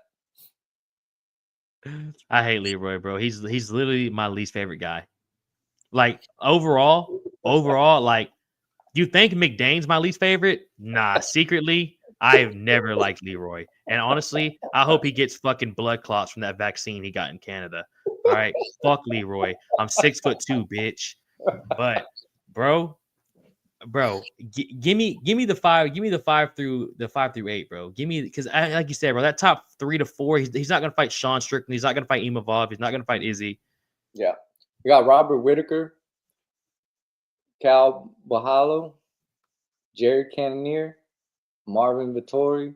I hate Leroy, bro. He's literally my least favorite guy. Like overall, like, you think McDane's my least favorite? Nah, secretly, I've never liked Leroy. And honestly, I hope he gets fucking blood clots from that vaccine he got in Canada. All right, fuck Leroy. I'm 6'2", bitch. But bro, give me the 5 through 8, bro. Give me, because like you said, bro, that top 3 to 4, he's not gonna fight Sean Strickland. He's not gonna fight Imavov. He's not gonna fight Izzy. Yeah, we got Robert Whitaker, Cal Bahalo, Jared Cannonier, Marvin Vittori.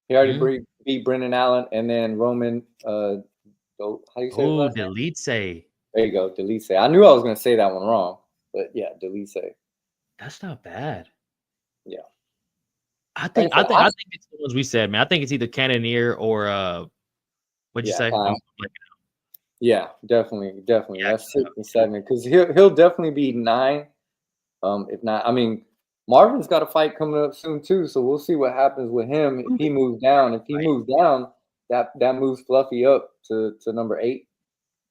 He already beat Brendan Allen, and then Roman. How do you say it? Delise. There you go, Delise. I knew I was gonna say that one wrong, but yeah, Delise. That's not bad. Yeah. I think it's the ones we said, man. I think it's either Cannoneer or what'd you say? Yeah, definitely. Yeah, that's 6 and 7, because he'll definitely be 9. If not, I mean, Marvin's got a fight coming up soon too, so we'll see what happens with him if he moves down. If he moves down, that moves Fluffy up to number 8.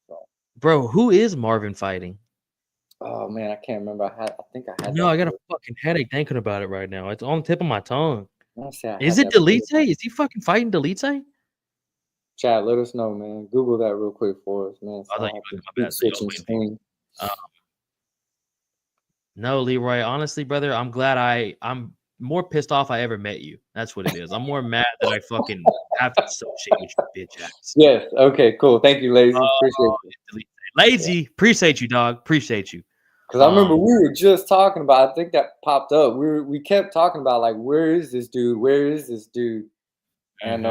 So. Bro, who is Marvin fighting? Oh man, I can't remember. I think I had. No, I got a fucking headache thinking about it right now. It's on the tip of my tongue. Is it Delise? Is he fucking fighting Delise? Chad, let us know, man. Google that real quick for us, man. No, Leroy. Honestly, brother, I'm glad I'm more pissed off I ever met you. That's what it is. I'm more mad that I fucking have to associate with your bitch ass. Yes. Okay. Cool. Thank you, Lazy. Appreciate you. Lazy. Appreciate you, dog. Appreciate you. Because I remember we were just talking about. I think that popped up. We kept talking about like, where is this dude? Where is this dude? And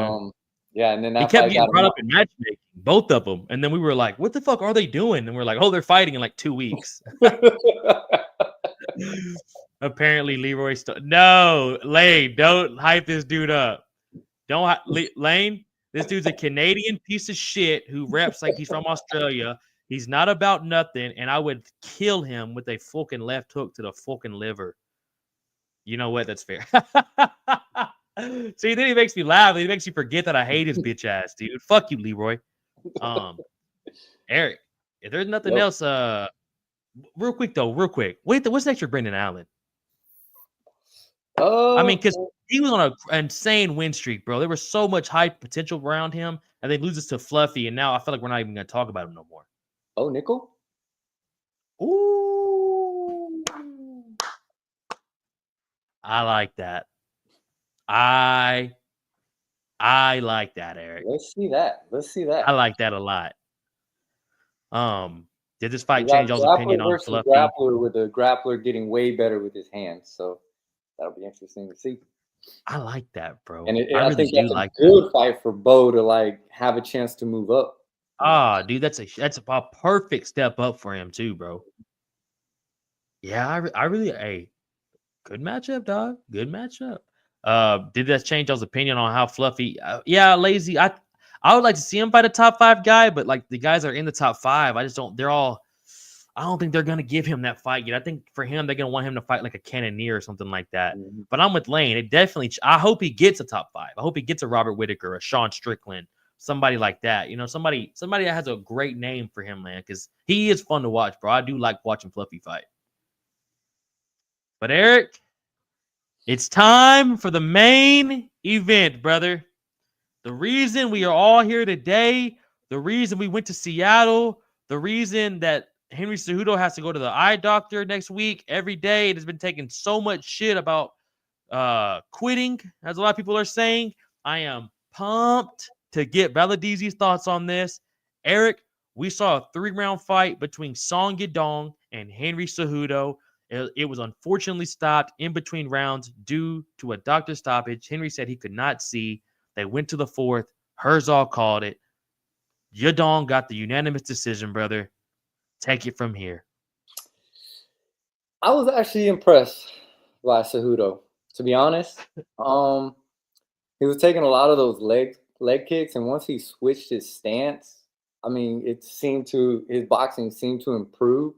yeah, and then he that kept fight getting got brought him. up in matchmaking, both of them, and then we were like, "What the fuck are they doing?" And we're like, "Oh, they're fighting in like 2 weeks." Apparently, Leroy. No, Lane, don't hype this dude up. Don't Lane. This dude's a Canadian piece of shit who reps like he's from Australia. He's not about nothing, and I would kill him with a fucking left hook to the fucking liver. You know what? That's fair. See, then he makes me laugh. He makes you forget that I hate his bitch ass, dude. Fuck you, Leroy. Eric, if there's nothing else, real quick. Wait, what's next for Brendan Allen? I mean, because he was on an insane win streak, bro. There was so much high potential around him, and they loses to Fluffy, and now I feel like we're not even going to talk about him no more. Oh, Nickel? Ooh. I like that. I like that, Eric. Let's see that. I like that a lot. Did this fight change y'all's opinion on Fluffy? Grappler, with the grappler getting way better with his hands, so that'll be interesting to see. I like that, bro. And I really think do that's like a good fight for Bo to like have a chance to move up. Dude, that's a perfect step up for him too, bro. Yeah, I really good matchup, dog. Good matchup. Did that change y'all's opinion on how Fluffy? Yeah, lazy. I would like to see him fight a top 5 guy, but like the guys that are in the top 5, I just don't. I don't think they're gonna give him that fight yet. I think for him, they're gonna want him to fight like a Cannoneer or something like that. Mm-hmm. But I'm with Lane. It definitely. I hope he gets a top 5. I hope he gets a Robert Whitaker, a Sean Strickland, somebody like that. You know, somebody that has a great name for him, man, because he is fun to watch, bro. I do like watching Fluffy fight. But Eric, it's time for the main event, brother. The reason we are all here today, the reason we went to Seattle, the reason that Henry Cejudo has to go to the eye doctor next week, every day, it has been taking so much shit about quitting, as a lot of people are saying. I am pumped to get Valadizi's thoughts on this. Eric, we saw a 3-round fight between Song Yadong and Henry Cejudo. It was unfortunately stopped in between rounds due to a doctor stoppage. Henry said he could not see. They went to the 4th. Herzog called it. Yadong got the unanimous decision, brother. Take it from here. I was actually impressed by Cejudo, to be honest. He was taking a lot of those leg kicks, and once he switched his stance, I mean, his boxing seemed to improve.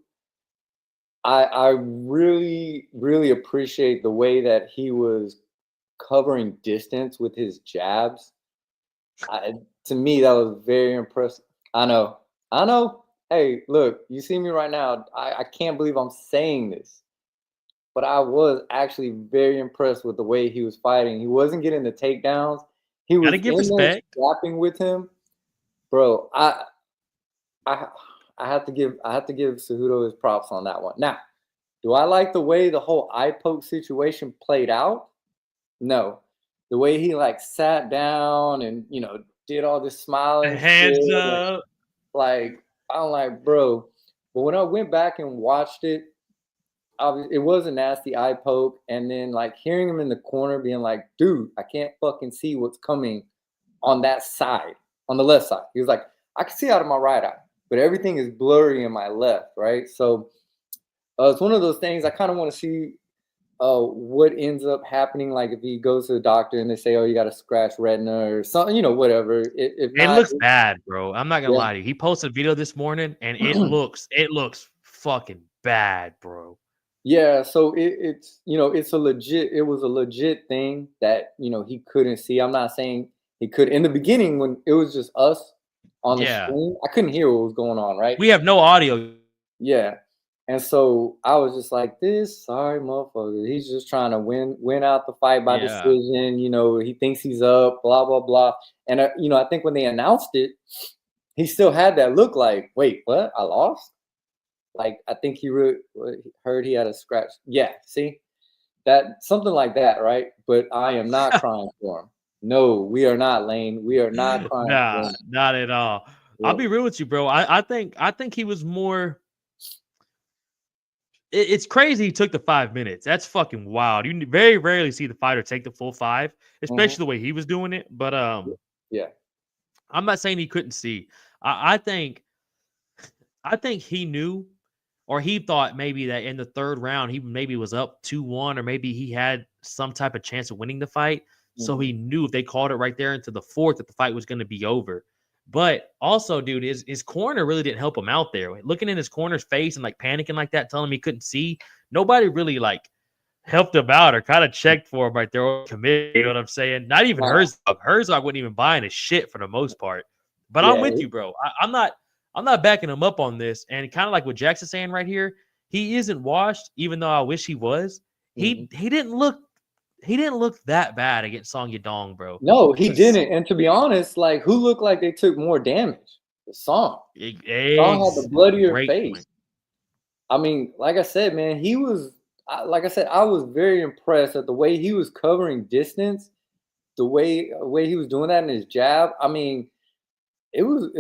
I really, really appreciate the way that he was covering distance with his jabs. To me, that was very impressive. I know. Hey, look, you see me right now. I can't believe I'm saying this, but I was actually very impressed with the way he was fighting. He wasn't getting the takedowns. He was in there scrapping with him, bro. I have to give Cejudo his props on that one. Now, do I like the way the whole eye poke situation played out? No. The way he like sat down and did all this smiling hands shit, up. Like I'm like, bro. But when I went back and watched it, it was a nasty eye poke, and then like hearing him in the corner being like, dude, I can't fucking see what's coming on that side, on the left side. He was like, I can see out of my right eye, but everything is blurry in my left, right? So it's one of those things I kind of want to see what ends up happening. Like if he goes to the doctor and they say, oh, you got to scratch retina or something, whatever. It looks bad, bro. I'm not going to lie to you. He posted a video this morning and it looks fucking bad, bro. Yeah, so it was a legit thing that, he couldn't see. I'm not saying he could. In the beginning, when it was just us on the screen, I couldn't hear what was going on, right? We have no audio. Yeah. And so I was just like, this sorry motherfucker. He's just trying to win out the fight by decision. He thinks he's up, blah, blah, blah. And, I think when they announced it, he still had that look like, wait, what? I lost? Like, I think he really heard he had a scratch. Yeah, see? That something like that, right? But I am not crying for him. No, we are not, Lane. We are not crying for him. Not at all. Yeah. I'll be real with you, bro. I think he was more. it's crazy he took the 5 minutes. That's fucking wild. You very rarely see the fighter take the full 5, Mhm. especially the way he was doing it. But Yeah. I'm not saying he couldn't see. I think he knew, or he thought maybe that in the third round he maybe was up 2-1, or maybe he had some type of chance of winning the fight. So Mhm. he knew if they called it right there into the fourth that the fight was going to be over. But also, dude, his corner really didn't help him out there. Looking in his corner's face and like panicking like that, telling him he couldn't see. Nobody really like helped him out or kind of checked for him right there or committed. You know what I'm saying? Not even Nah, Herzog. Herzog wasn't even buying his shit for the most part. But I'm yeah. with you, bro. I'm not backing him up on this. And kind of like what Jackson's saying right here, he isn't washed, even though I wish he was. Mhm. He didn't look that bad against Song Yadong, bro. No, he He's didn't. And to be honest, like who looked like they took more damage? The Song. Song had the bloodier great face. point. I mean, like I said, man, he was. Like I said, I was very impressed at the way he was covering distance, the way he was doing that in his jab. I mean, it was.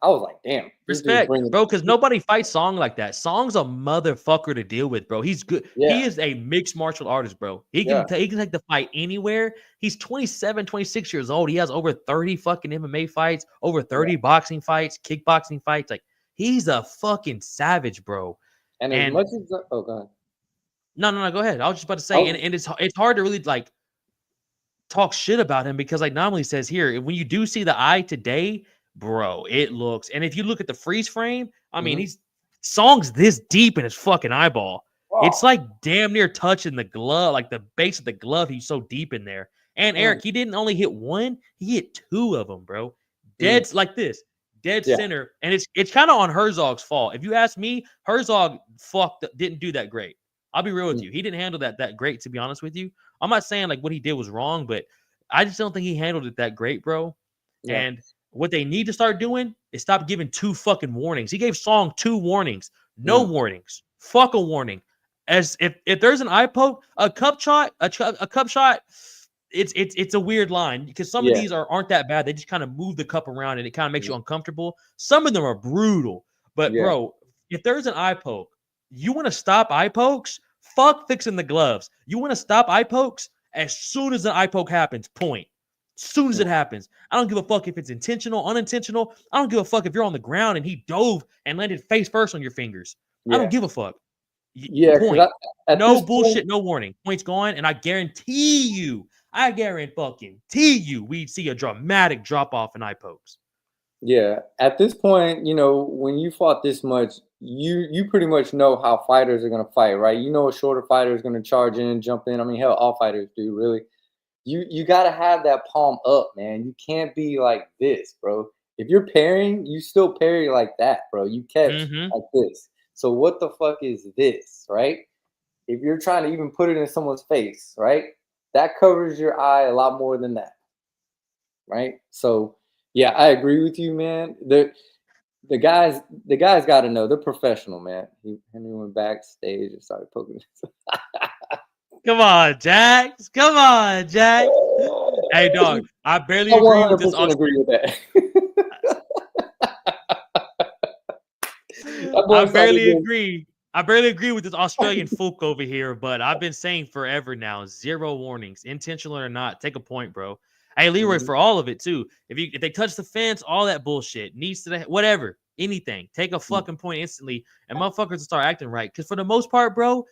I was like, damn, this dude's Respect, bringing. bro, because nobody fights Song like that. Song's a motherfucker to deal with, bro. He's good. Yeah, He is a mixed martial artist, bro. He yeah, can he can take the fight anywhere. He's 27, 26 years old. He has over 30 fucking MMA fights, over yeah. 30 boxing fights, kickboxing fights. Like, he's a fucking savage, bro. And as And much as oh god, no, go ahead. I was just about to I say, and, was, and it's hard to really like talk shit about him because like normally says here, when you do see the eye today, bro, it looks, and if you look at the freeze frame, I mean, mhm. he's Song's this deep in his fucking eyeball. It's Oh, like damn near touching the glove, like the base of the glove. He's so deep in there. And mm, Eric, he didn't only hit one, he hit two of them, bro. mm, Like this, dead yeah, center. And it's kind of on Herzog's fault. If you ask me, Herzog didn't do that great. I'll be real with mm, you. He didn't handle that great, to be honest with you. I'm not saying like what he did was wrong, but I just don't think he handled it that great, bro. yeah, And what they need to start doing is stop giving 2 fucking warnings. He gave Song 2 warnings. No mm, warnings. Fuck a warning. As if there's an eye poke, a cup shot, a cup shot, it's a weird line because some of yeah, these aren't that bad. They just kind of move the cup around and it kind of makes mm, you uncomfortable. Some of them are brutal. But yeah, bro, if there's an eye poke, you want to stop eye pokes? Fuck fixing the gloves. You want to stop eye pokes? As soon as an eye poke happens, point. As soon as mm, it happens. I don't give a fuck if it's intentional, unintentional. I don't give a fuck if you're on the ground and he dove and landed face first on your fingers. I don't yeah, give a fuck. yeah. Because Point. at No this point, bullshit, no warning. Points gone, and I guarantee you, we'd see a dramatic drop off in eye pokes. yeah, at this point, when you fought this much, you pretty much know how fighters are gonna fight, right? You know a shorter fighter is gonna charge in, jump in. I mean, hell, all fighters do, really. You gotta have that palm up, man. You can't be like this, bro. If you're parrying, you still parry like that, bro. You catch Mm-hmm. like this. So what the fuck is this, right? If you're trying to even put it in someone's face, right? That covers your eye a lot more than that, right? So yeah, I agree with you, man. The guys got to know they're professional, man. Henry went backstage and started poking. Come on, Jax. Come on, Jax. Hey, dog. I barely I agree with this 100% agree Australian. with that. That I boy started barely doing. agree. I barely agree with this Australian fook over here, but I've been saying forever now, 0 warnings, intentional or not. Take a point, bro. Hey, Leroy, Mhm, for all of it too. If they touch the fence, all that bullshit needs to whatever, anything. Take a mm, fucking point instantly, and motherfuckers will start acting right. Because for the most part, bro,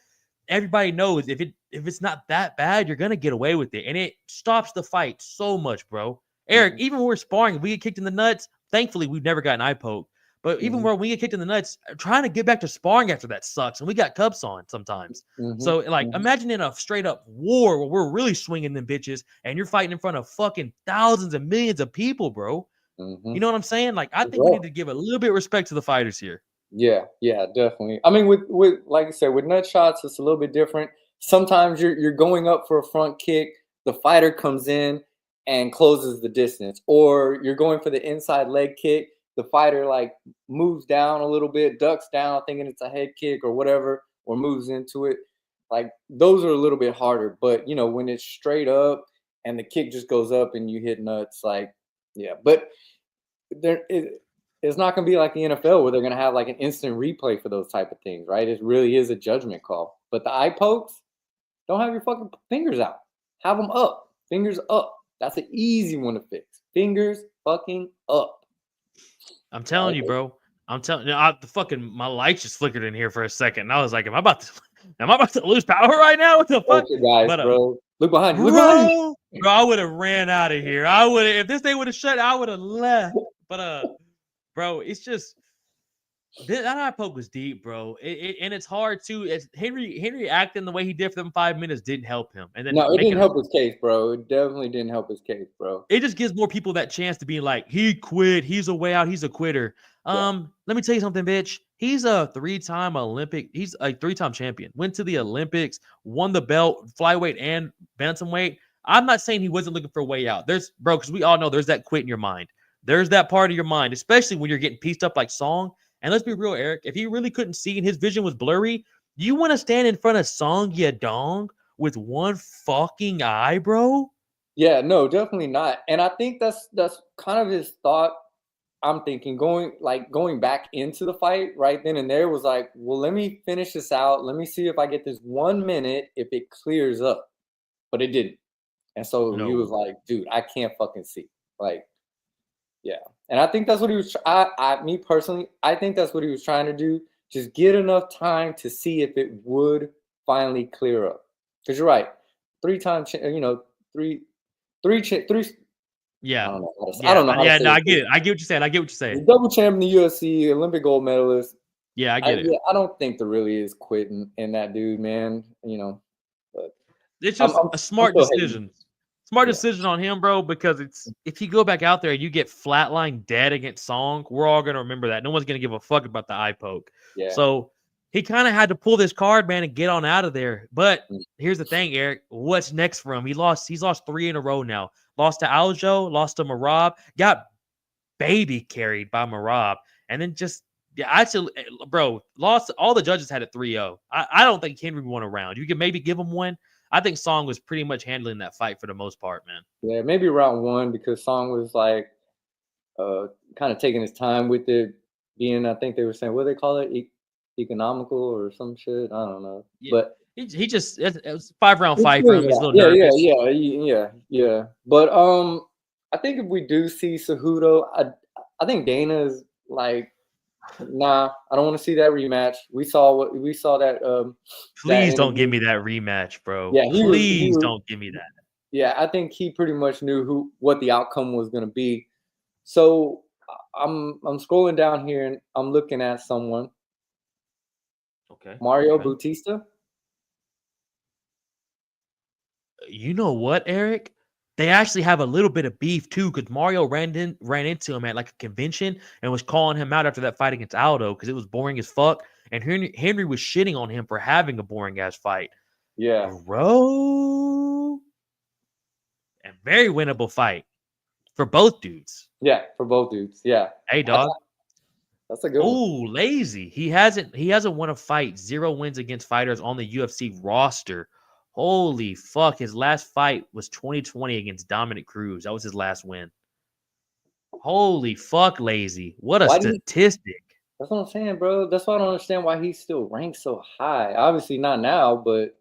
everybody knows if it's not that bad, you're gonna get away with it, and it stops the fight so much, bro. Eric, mhm, even when we're sparring, if we get kicked in the nuts. Thankfully, we've never gotten eye poke. But even mhm, where we get kicked in the nuts, trying to get back to sparring after that sucks, and we got cups on sometimes. mhm, So, like, mhm. imagine in a straight up war where we're really swinging them bitches, and you're fighting in front of fucking thousands and millions of people, bro. You Mhm. know what I'm saying? Like, I think we Yeah, need to give a little bit of respect to the fighters here. yeah, yeah, definitely. I mean, with like I said, with nut shots, it's a little bit different. Sometimes you're going up for a front kick, the fighter comes in and closes the distance, or you're going for the inside leg kick, the fighter like moves down a little bit, ducks down, thinking it's a head kick or whatever, or moves into it. Like those are a little bit harder, but when it's straight up and the kick just goes up and you hit nuts, like yeah, but there. it's not going to be like the NFL where they're going to have like an instant replay for those type of things, right? It really is a judgment call. But the eye pokes, don't have your fucking fingers out. Have them up. Fingers up. That's an easy one to fix. Fingers fucking up. I'm telling you, bro. I'm telling you, my lights just flickered in here for a second. And I was like, am I about to lose power right now? What the fuck? Okay, guys, But bro. Look behind you. Look behind you. bro, I would have ran out of here. If this thing would have shut, I would have left. But bro, it's just that eye poke was deep, bro. And it's hard too. As Henry acting the way he did for them 5 minutes didn't help him. And then No, it didn't help his case, bro. It definitely didn't help his case, bro. It just gives more people that chance to be like, he quit. He's a way out. He's a quitter. Let me tell you something, bitch. He's a 3-time Olympic. He's a 3-time champion. Went to the Olympics, won the belt, flyweight and bantamweight. I'm not saying he wasn't looking for a way out. Because we all know there's that quit in your mind. There's that part of your mind, especially when you're getting pieced up like Song. And let's be real, Eric. If he really couldn't see and his vision was blurry, you want to stand in front of Song Yadong with one fucking eye, bro? Yeah, no, definitely not. And I think that's kind of his thought. I'm thinking going back into the fight right then and there was like, well, let me finish this out. Let me see if I get this 1 minute if it clears up. But it didn't. And so he was like, dude, I can't fucking see. Like, yeah. And I think that's what he was me personally, I think that's what he was trying to do. Just get enough time to see if it would finally clear up. Because you're right. 3-time, three. Yeah. I don't know. Yeah, no, I get it. I get what you're saying. The double champ in the UFC, Olympic gold medalist. Yeah, I get it. Yeah, I don't think there really is quitting in that dude, man. But it's just a smart decision. Smart decision on him, bro, because if you go back out there and you get flatline dead against Song, we're all gonna remember that. No one's gonna give a fuck about the eye poke. Yeah. So he kind of had to pull this card, man, and get on out of there. But here's the thing, Eric. What's next for him? He's lost 3 in a row now. Lost to Aljo, lost to Marab, got baby carried by Marab, and then lost. All the judges had it 3-0. I don't think Henry won a round. You could maybe give him one. I think Song was pretty much handling that fight for the most part, man. Yeah, maybe round 1 because Song was like kind of taking his time with it, being, I think they were saying, what do they call it? Economical or some shit. I don't know. Yeah. But it was a 5-round fight for him. He's a little nervous. Yeah. But I think if we do see Cejudo, I think Dana is like, nah, I don't want to see that rematch. We saw that. Please don't give me that rematch, bro. Yeah, please don't give me that. Yeah, I think he pretty much knew what the outcome was going to be. So I'm scrolling down here and I'm looking at someone. Okay. Mario Bautista. You know what, Eric? They actually have a little bit of beef too, because Mario ran into him at like a convention and was calling him out after that fight against Aldo because it was boring as fuck. And Henry was shitting on him for having a boring ass fight. Yeah, bro, and very winnable fight for both dudes. Yeah, for both dudes. Yeah. Hey, dog. That's a good one. Ooh, lazy. He hasn't won a fight. 0 wins against fighters on the UFC roster. Holy fuck. His last fight was 2020 against Dominic Cruz. That was his last win. Holy fuck, lazy. What a statistic. That's what I'm saying, bro. That's why I don't understand why he's still ranked so high. Obviously not now, but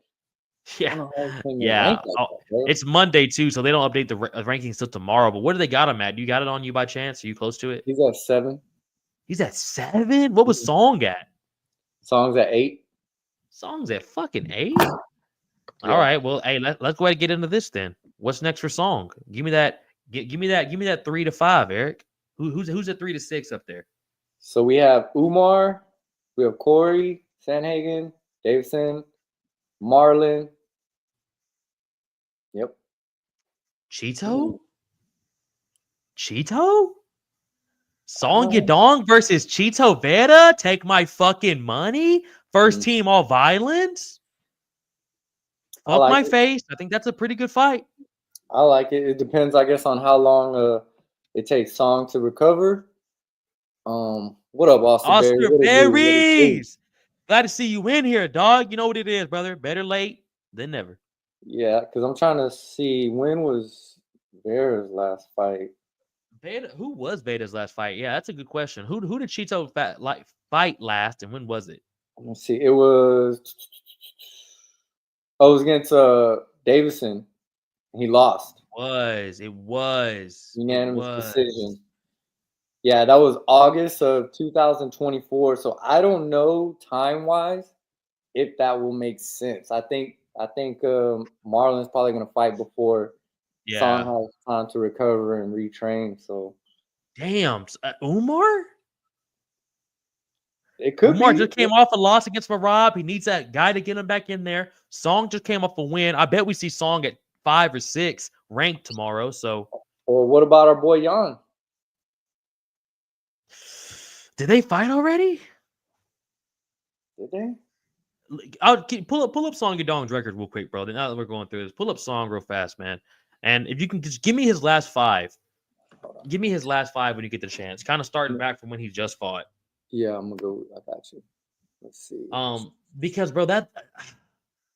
yeah. It's Monday too, so they don't update the rankings till tomorrow. But what do they got him at? You got it on you by chance? Are you close to it? He's at 7. He's at 7? What was Song at? Song's at 8. Song's at fucking 8? Yeah. All right. Well, hey, let's go ahead and get into this then. What's next for Song? Give me that 3 to 5, Eric. Who's at 3 to 6 up there? So we have Umar, we have Corey, Sanhagen, Davison, Marlon. Yep. Cheeto? Song Yadong versus Cheeto Vera? Take my fucking money? First team all violence? Fuck my face. I think that's a pretty good fight. I like it. It depends, I guess, on how long it takes Song to recover. What up, Austin Berries? Glad to see you in here, dog. You know what it is, brother. Better late than never. Yeah, because I'm trying to see when was Vera's last fight. Beta, who was Beta's last fight? Yeah, that's a good question. Who did Cheeto fight last, and when was it? Let's see. It was. Oh, it was against Davison. He lost It unanimous was. decision. Yeah, that was August of 2024. So I don't know time wise if that will make sense. I think Marlon's probably gonna fight before Son Yeah. has time to recover and retrain. So Damn, Umar. it could Umar be. just came off a loss against Marab. He needs that guy to get him back in there. Song just came off a win. I bet we see Song at 5 or 6 ranked tomorrow. So, Or what about our boy Jan? did they fight already? Did they? Pull up Song Yadong's record real quick, bro. Now that we're going through this, pull up Song real fast, man. And if you can just give me his last 5. Give me his last 5 when you get the chance. Kind of starting back from when he just fought. Yeah, I'm gonna go. I got you. Let's see. Because bro,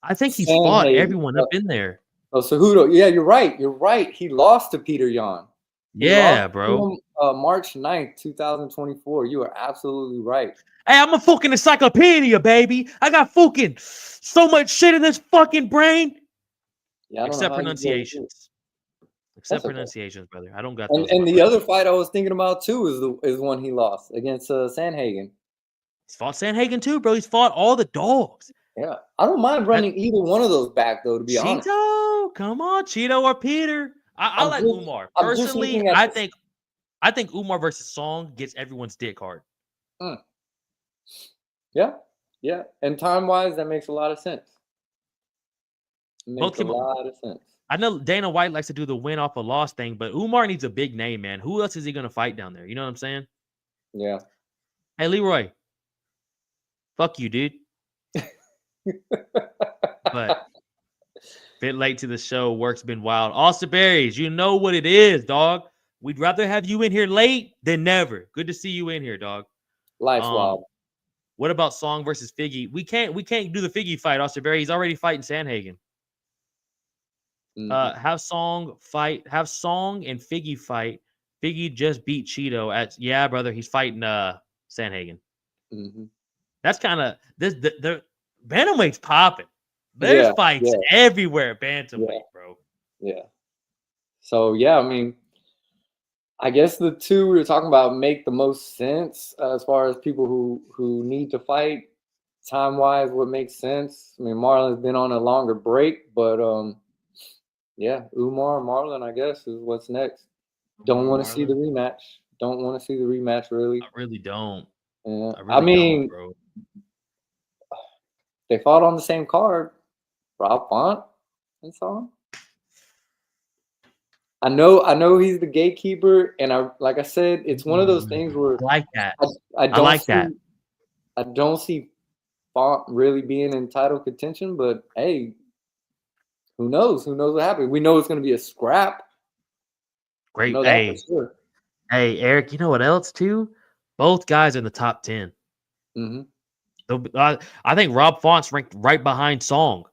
I think he's Sam fought Hayden. everyone up in there. Oh, Cejudo. Yeah, you're right. You're right. He lost to Peter Yan. He Yeah, lost bro. to him, March 9th, 2024. You are absolutely right. Hey, I'm a fucking encyclopedia, baby. I got fucking so much shit in this fucking brain. Yeah, I don't know Except how you go through it. pronunciations. Except That's okay. pronunciations, brother. I don't got And those. in and my the brain. other fight I was thinking about too is one he lost against Sanhagen. He's fought Sanhagen too, bro. He's fought all the dogs. Yeah, I don't mind running either one of those back though. To be honest, Cheeto, come on, Cheeto or Peter. I like Umar personally. I think Umar versus Song gets everyone's dick hard. Yeah, yeah, and time wise, that makes a lot of sense. Makes a lot of sense. I know Dana White likes to do the win off a loss thing, but Umar needs a big name, man. Who else is he gonna fight down there? You know what I'm saying? Yeah. Hey, Leroy. Fuck you, dude. But bit late to the show. Work's been wild. Austin Berries, you know what it is, dog. We'd rather have you in here late than never. Good to see you in here, dog. Life's wild. What about Song versus Figgy? We can't do the Figgy fight, Austin Berry. He's already fighting Sanhagen. Have Song and Figgy fight. Figgy just beat Cheeto brother. He's fighting Sanhagen. That's kind of the bantamweight's popping. There's fights everywhere, bantamweight, bro. Yeah. So yeah, I mean, I guess the two we were talking about make the most sense as far as people who need to fight time wise. What makes sense? I mean, Marlon's been on a longer break, but yeah, Umar, Marlon, I guess is what's next. Don't want to see the rematch. Don't want to see the rematch, really. I really don't. Yeah. I mean, bro. They fought on the same card. Rob Font and Song. I know he's the gatekeeper, and like I said, it's one of those things where I like that. I don't see Font really being in title contention, but hey, who knows? Who knows what happened? We know it's going to be a scrap. Great. Hey, sure. Hey, Eric, you know what else too? Both guys in the top 10. I think Rob Font's ranked right behind Song.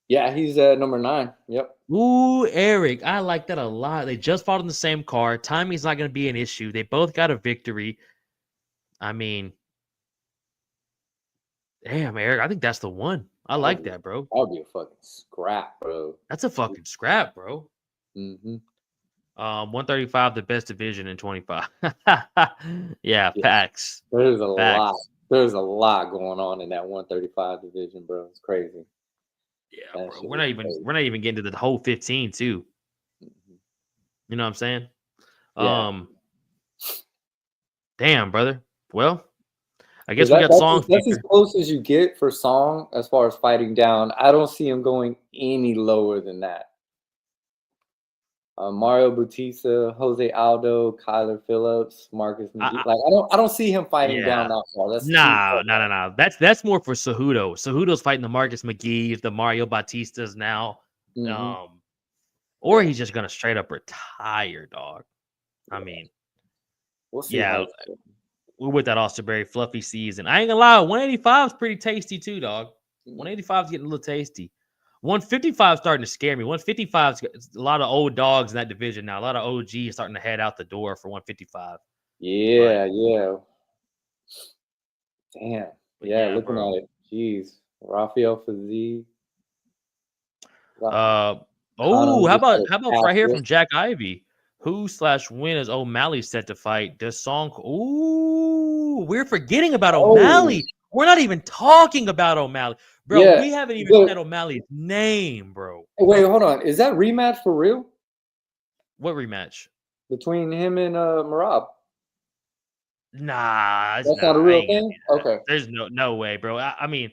Yeah, he's at number 9. Yep. Ooh, Eric, I like that a lot. They just fought on the same card. Timing's not going to be an issue. They both got a victory. I mean, damn, Eric, I think that's the one. I like that, bro. That would be a fucking scrap, bro. That's a fucking scrap, bro. 135, the best division in 25. yeah, facts. There's a lot. There's a lot going on in that 135 division, bro. It's crazy. Yeah, bro. We're not even getting to the whole 15 too. You know what I'm saying? Yeah. Damn, brother. Well, I guess we got Song. That's as close as you get for Song as far as fighting down. I don't see him going any lower than that. Mario Bautista, Jose Aldo, Kyler Phillips, Marcus McGee. I don't see him fighting down that far. That's no. That's more for Cejudo. Cejudo's fighting the Marcus McGee's, the Mario Bautistas now. Or he's just gonna straight up retire, dog. I mean, we'll see. Yeah, we're with that Austin Berry fluffy season. I ain't gonna lie, 185 is pretty tasty too, dog. 185 is getting a little tasty. 155 starting to scare me. 155 is a lot of old dogs in that division now. A lot of OGs starting to head out the door for 155. Yeah, yeah. Damn. But Yeah, yeah, looking bro. at it. Jeez. Rafael Fiziev. Oh, Connor how just about had a right here casket. from Jack Ivy? Who/when is O'Malley set to fight? Does Song? Ooh, we're forgetting about Oh, O'Malley. We're not even talking about O'Malley, bro. yeah. We haven't even But said O'Malley's name, bro. wait, hold on. Is that rematch for real What rematch? between him and Marab? Nah, That's not a I real ain't gonna thing. do that. Okay. There's no way, bro. I mean,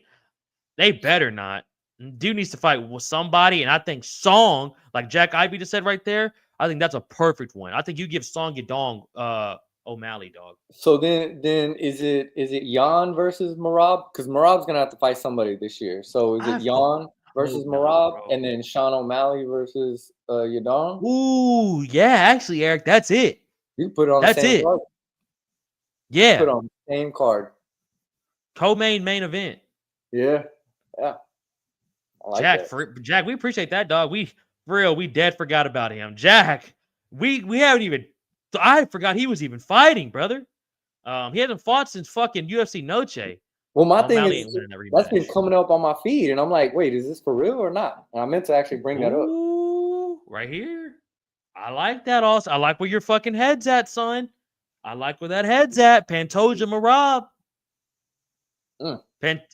they better not. Dude needs to fight with somebody, and I think Song, like Jack Ivy just said right there, I think that's a perfect one. I think you give Song Yadong O'Malley, dog. So then is it Jan versus Marab? Because Marab's gonna have to fight somebody this year. So is I it fucking Jan versus hope not, Marab, bro. and then Sean O'Malley versus Yadon? Ooh, yeah, actually, Eric, that's it. You put it on the That's same it. card. Put Yeah. it on the same card. Co-main event. Yeah, yeah. I like that. Jack, we appreciate that, dog. We for real, we dead forgot about him. Jack, we haven't even I forgot he was even fighting, brother. He hasn't fought since fucking UFC Noche. Well, my thing O'Malley is ain't winning that that's been rematch. coming up on my feed, and I'm like, wait, is this for real or not? And I meant to actually bring that up. Ooh, right here. I like that also. I like where your fucking head's at, son. I like where that head's at. Pantoja Marab. Mm.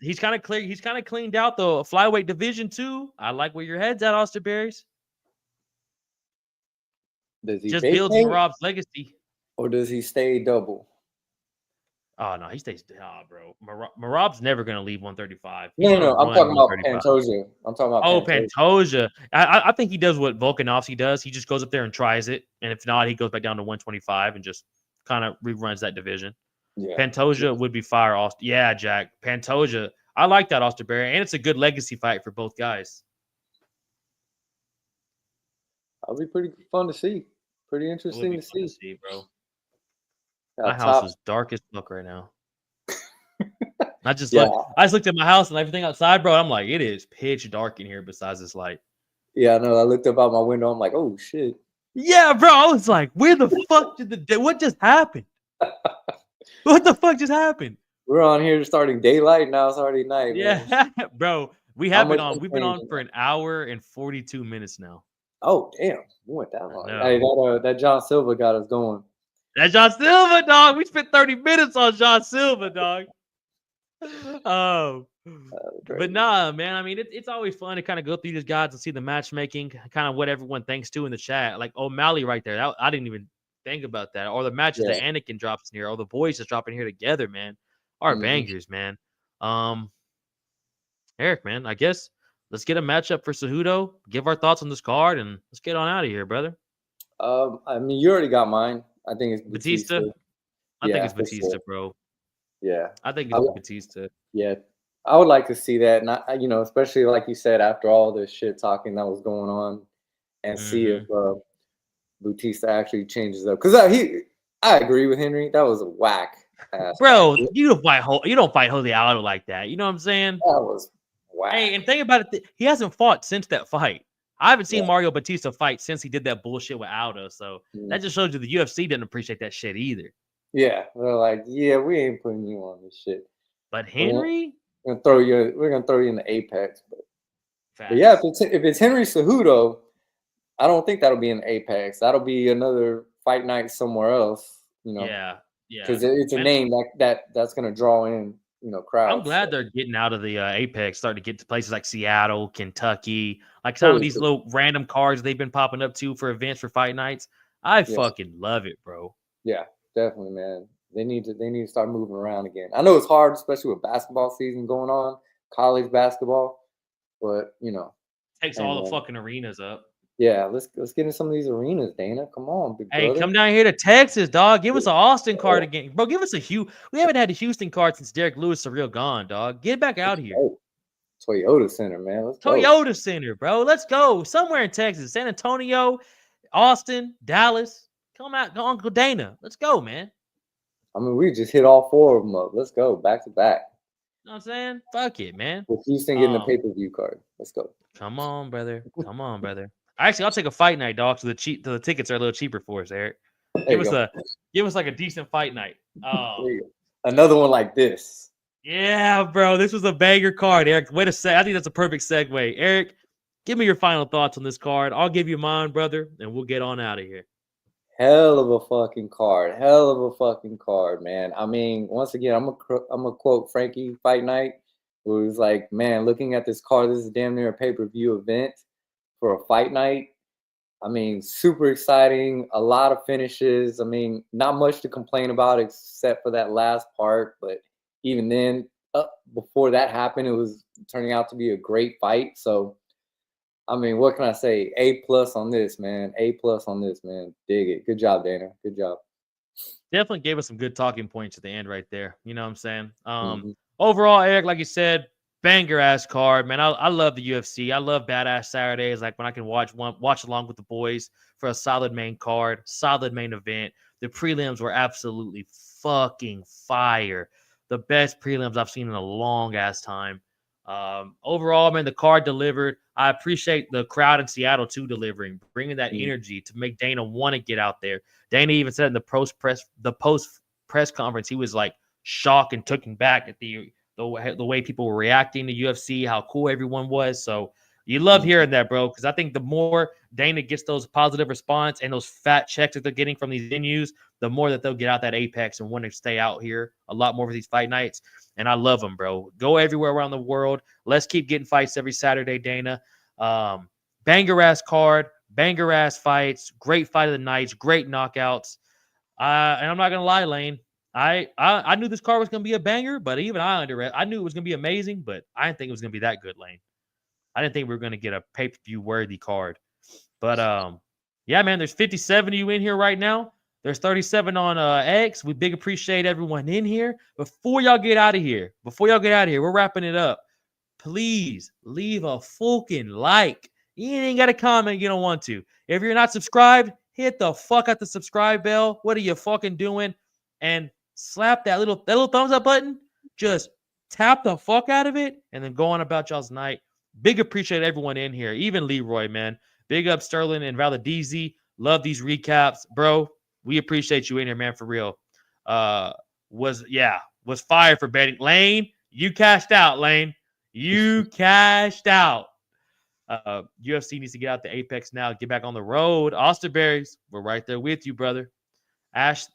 He's kind of clear. He's kind of cleaned out the flyweight division too. I like where your head's at, Austin Berries. Does he Just builds vacate Marab's legacy. or does he stay double? Oh no, he stays. Oh, bro, Marab's never gonna leave 135. He's No, no, gonna no. I'm run talking about 135. Pantoja. I'm talking about Oh, Pantoja. Pantoja. I think he does what Volkanovski does. He just goes up there and tries it, and if not, he goes back down to 125 and just kind of reruns that division. Yeah. Pantoja would be fire. Austin. Yeah, Jack. Pantoja. I like that, Austin Berry, and it's a good legacy fight for both guys. That'll be pretty fun to see. Pretty It would interesting be to fun to see. see, bro. My Got house top. is dark as fuck right now. I just Yeah, look. I just looked at my house and everything outside, bro. I'm like, it is pitch dark in here. Besides this light. yeah. I know. I looked up out my window. I'm like, oh shit. Yeah, bro. I was like, where the fuck did what just happened? What the fuck just happened? We're on here starting daylight. Now it's already night, man. Yeah, bro. We How have been much on. has We've been on changed? for an hour and 42 minutes now. Oh damn, we went that I long. Hey, know. that John Silva got us going. That John Silva, dog. We spent 30 minutes on John Silva, dog. Oh, but Crazy. nah, man. I mean, it's always fun to kind of go through these guys and see the matchmaking, kind of what everyone thinks too in the chat. Like O'Malley right there. I didn't even think about that. Or the matches Yeah. that Anakin drops in here, or the boys just dropping here together, man. Are bangers, man. Eric, man. I guess let's get a matchup for Cejudo. Give our thoughts on this card, and let's get on out of here, brother. I mean, you already got mine. I think it's Batista. Batista. I think Yeah, it's for Batista, sure. bro. Yeah. I think I, it's Batista. yeah. I would like to see that, especially like you said, after all the shit talking that was going on, and see if Bautista actually changes up. Because I agree with Henry. That was a whack ass fight. Bro, you don't fight Jose Aldo like that. You know what I'm saying? That was whack. Hey, and think about it. He hasn't fought since that fight. I haven't seen Yeah. Mario Batista fight since he did that bullshit with Aldo. So that just shows you the UFC didn't appreciate that shit either. Yeah, they're like, yeah, we ain't putting you on this shit. But Henry, we're gonna throw you in the Apex. But yeah, if it's Henry Cejudo, I don't think that'll be in the Apex. That'll be another fight night somewhere else. yeah, because it's a name that's gonna draw in crowds. I'm glad they're getting out of the Apex, starting to get to places like Seattle, Kentucky, like some of Totally these cool. little random cards they've been popping up to for events for fight nights. I fucking love it, bro. Yeah, definitely, man. They need to start moving around again. I know it's hard, especially with basketball season going on, college basketball, but Takes all the fucking arenas up. yeah, let's get in some of these arenas, Dana. Come on, big brother. Hey, come down here to Texas, dog. Give us an Austin card again, bro. Give us a We haven't had a Houston card since Derek Lewis surreal gone, dog. Get back out here. Toyota Center, man. Let's go. Toyota Center, bro. Let's go somewhere in Texas, San Antonio, Austin, Dallas. Come out, go Uncle Dana. Let's go, man. I mean, we just hit all 4 of them up. Let's go back to back. know what I'm saying? Fuck it, man. With Houston getting the pay-per-view card. Let's go. Come on, brother. Come on, brother. Actually, I'll take a fight night, dog. So the tickets are a little cheaper for us, Eric. There you go. Give us like a decent fight night. There you go. Another one like this. Yeah, bro. This was a banger card, Eric. Wait a sec. I think that's a perfect segue. Eric, give me your final thoughts on this card. I'll give you mine, brother, and we'll get on out of here. Hell of a fucking card. Hell of a fucking card, man. I mean, once again, I'm gonna quote Frankie Fight Night, who was like, man, looking at this card, this is damn near a pay-per-view event for a fight night. I mean, super exciting, a lot of finishes. I mean, not much to complain about except for that last part. But even then, before that happened, it was turning out to be a great fight. So, I mean, what can I say? A+ on this, man. A+ on this, man. Dig it. Good job, Dana. Good job. Definitely gave us some good talking points at the end right there. You know what I'm saying? Overall, Eric, like you said, banger ass card, man. I love the UFC. I love badass Saturdays, like when I can watch along with the boys for a solid main card, solid main event. The prelims were absolutely fucking fire. The best prelims I've seen in a long ass time. Overall, man, the card delivered. I appreciate the crowd in Seattle too delivering, bringing that energy to make Dana want to get out there. Dana even said in the post press conference, he was like shocked and taken back at the way people were reacting to UFC, how cool everyone was. So you love hearing that, bro, because I think the more Dana gets those positive response and those fat checks that they're getting from these venues, the more that they'll get out that Apex and want to stay out here a lot more for these fight nights. And I love them, bro. Go everywhere around the world. Let's keep getting fights every Saturday, Dana. Banger ass card, banger ass fights, great fight of the nights, great knockouts. And I'm not gonna lie, Lane. I knew this card was gonna be a banger, but even I knew it was gonna be amazing, but I didn't think it was gonna be that good, Lane. I didn't think we were gonna get a pay-per-view worthy card. But yeah, man, there's 57 of you in here right now. There's 37 on X. We big appreciate everyone in here. Before y'all get out of here, we're wrapping it up. Please leave a fucking like. You ain't got to comment you don't want to. If you're not subscribed, hit the fuck out the subscribe bell. What are you fucking doing? And slap that little thumbs up button. Just tap the fuck out of it and then go on about y'all's night. Big appreciate everyone in here. Even Leroy, man. Big up Sterling and Valadizzi. Love these recaps, bro. We appreciate you in here, man, for real. Was fire for betting. Lane, you cashed out, Lane. You cashed out. UFC needs to get out the Apex now. Get back on the road. Osterberries, we're right there with you, brother. Ash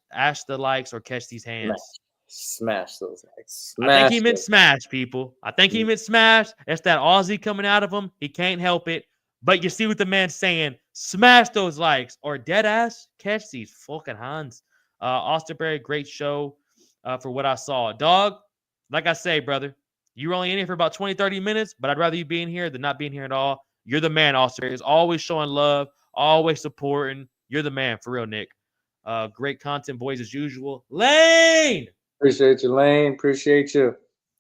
the likes or catch these hands. Smash those likes. I think he meant smash, people. I think he meant smash. That's that Aussie coming out of him. He can't help it. But you see what the man's saying. Smash those likes or dead ass catch these fucking hands. Osterberry, great show for what I saw. Dog, like I say, brother, you were only in here for about 20, 30 minutes, but I'd rather you be in here than not being here at all. You're the man, Osterberry. Is always showing love, always supporting. You're the man, for real, Nick. Great content, boys, as usual. Lane! Appreciate you, Lane. Appreciate you.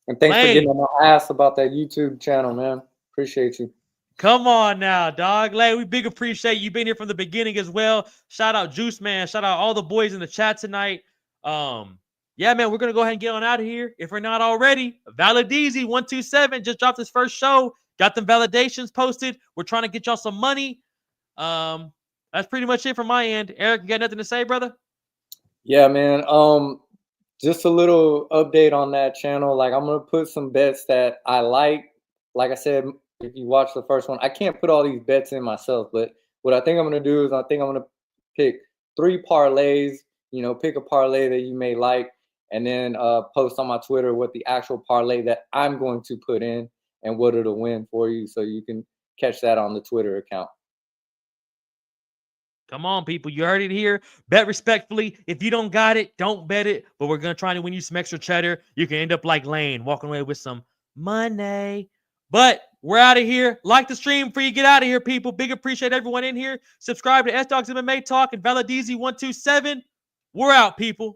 And thanks for getting on my ass about that YouTube channel, man. Appreciate you. Come on now, dog. Lane, we big appreciate you being here from the beginning as well. Shout out Juice Man. Shout out all the boys in the chat tonight. Yeah, man, we're going to go ahead and get on out of here. If we're not already, Valadizzi127 just dropped his first show. Got them validations posted. We're trying to get y'all some money. That's pretty much it from my end. Eric, you got nothing to say, brother? Yeah, man. Just a little update on that channel. Like, I'm going to put some bets that I like. Like I said, if you watch the first one, I can't put all these bets in myself, but what I think I'm going to do is I think I'm going to pick 3 parlays, pick a parlay that you may like, and then post on my Twitter what the actual parlay that I'm going to put in and what it'll win for you, so you can catch that on the Twitter account. Come on, people. You heard it here. Bet respectfully. If you don't got it, don't bet it. But we're going to try to win you some extra cheddar. You can end up like Lane, walking away with some money. But we're out of here. Like the stream before you get out of here, people. Big appreciate everyone in here. Subscribe to SDAWGSMMATALK and Valadizzi127. We're out, people.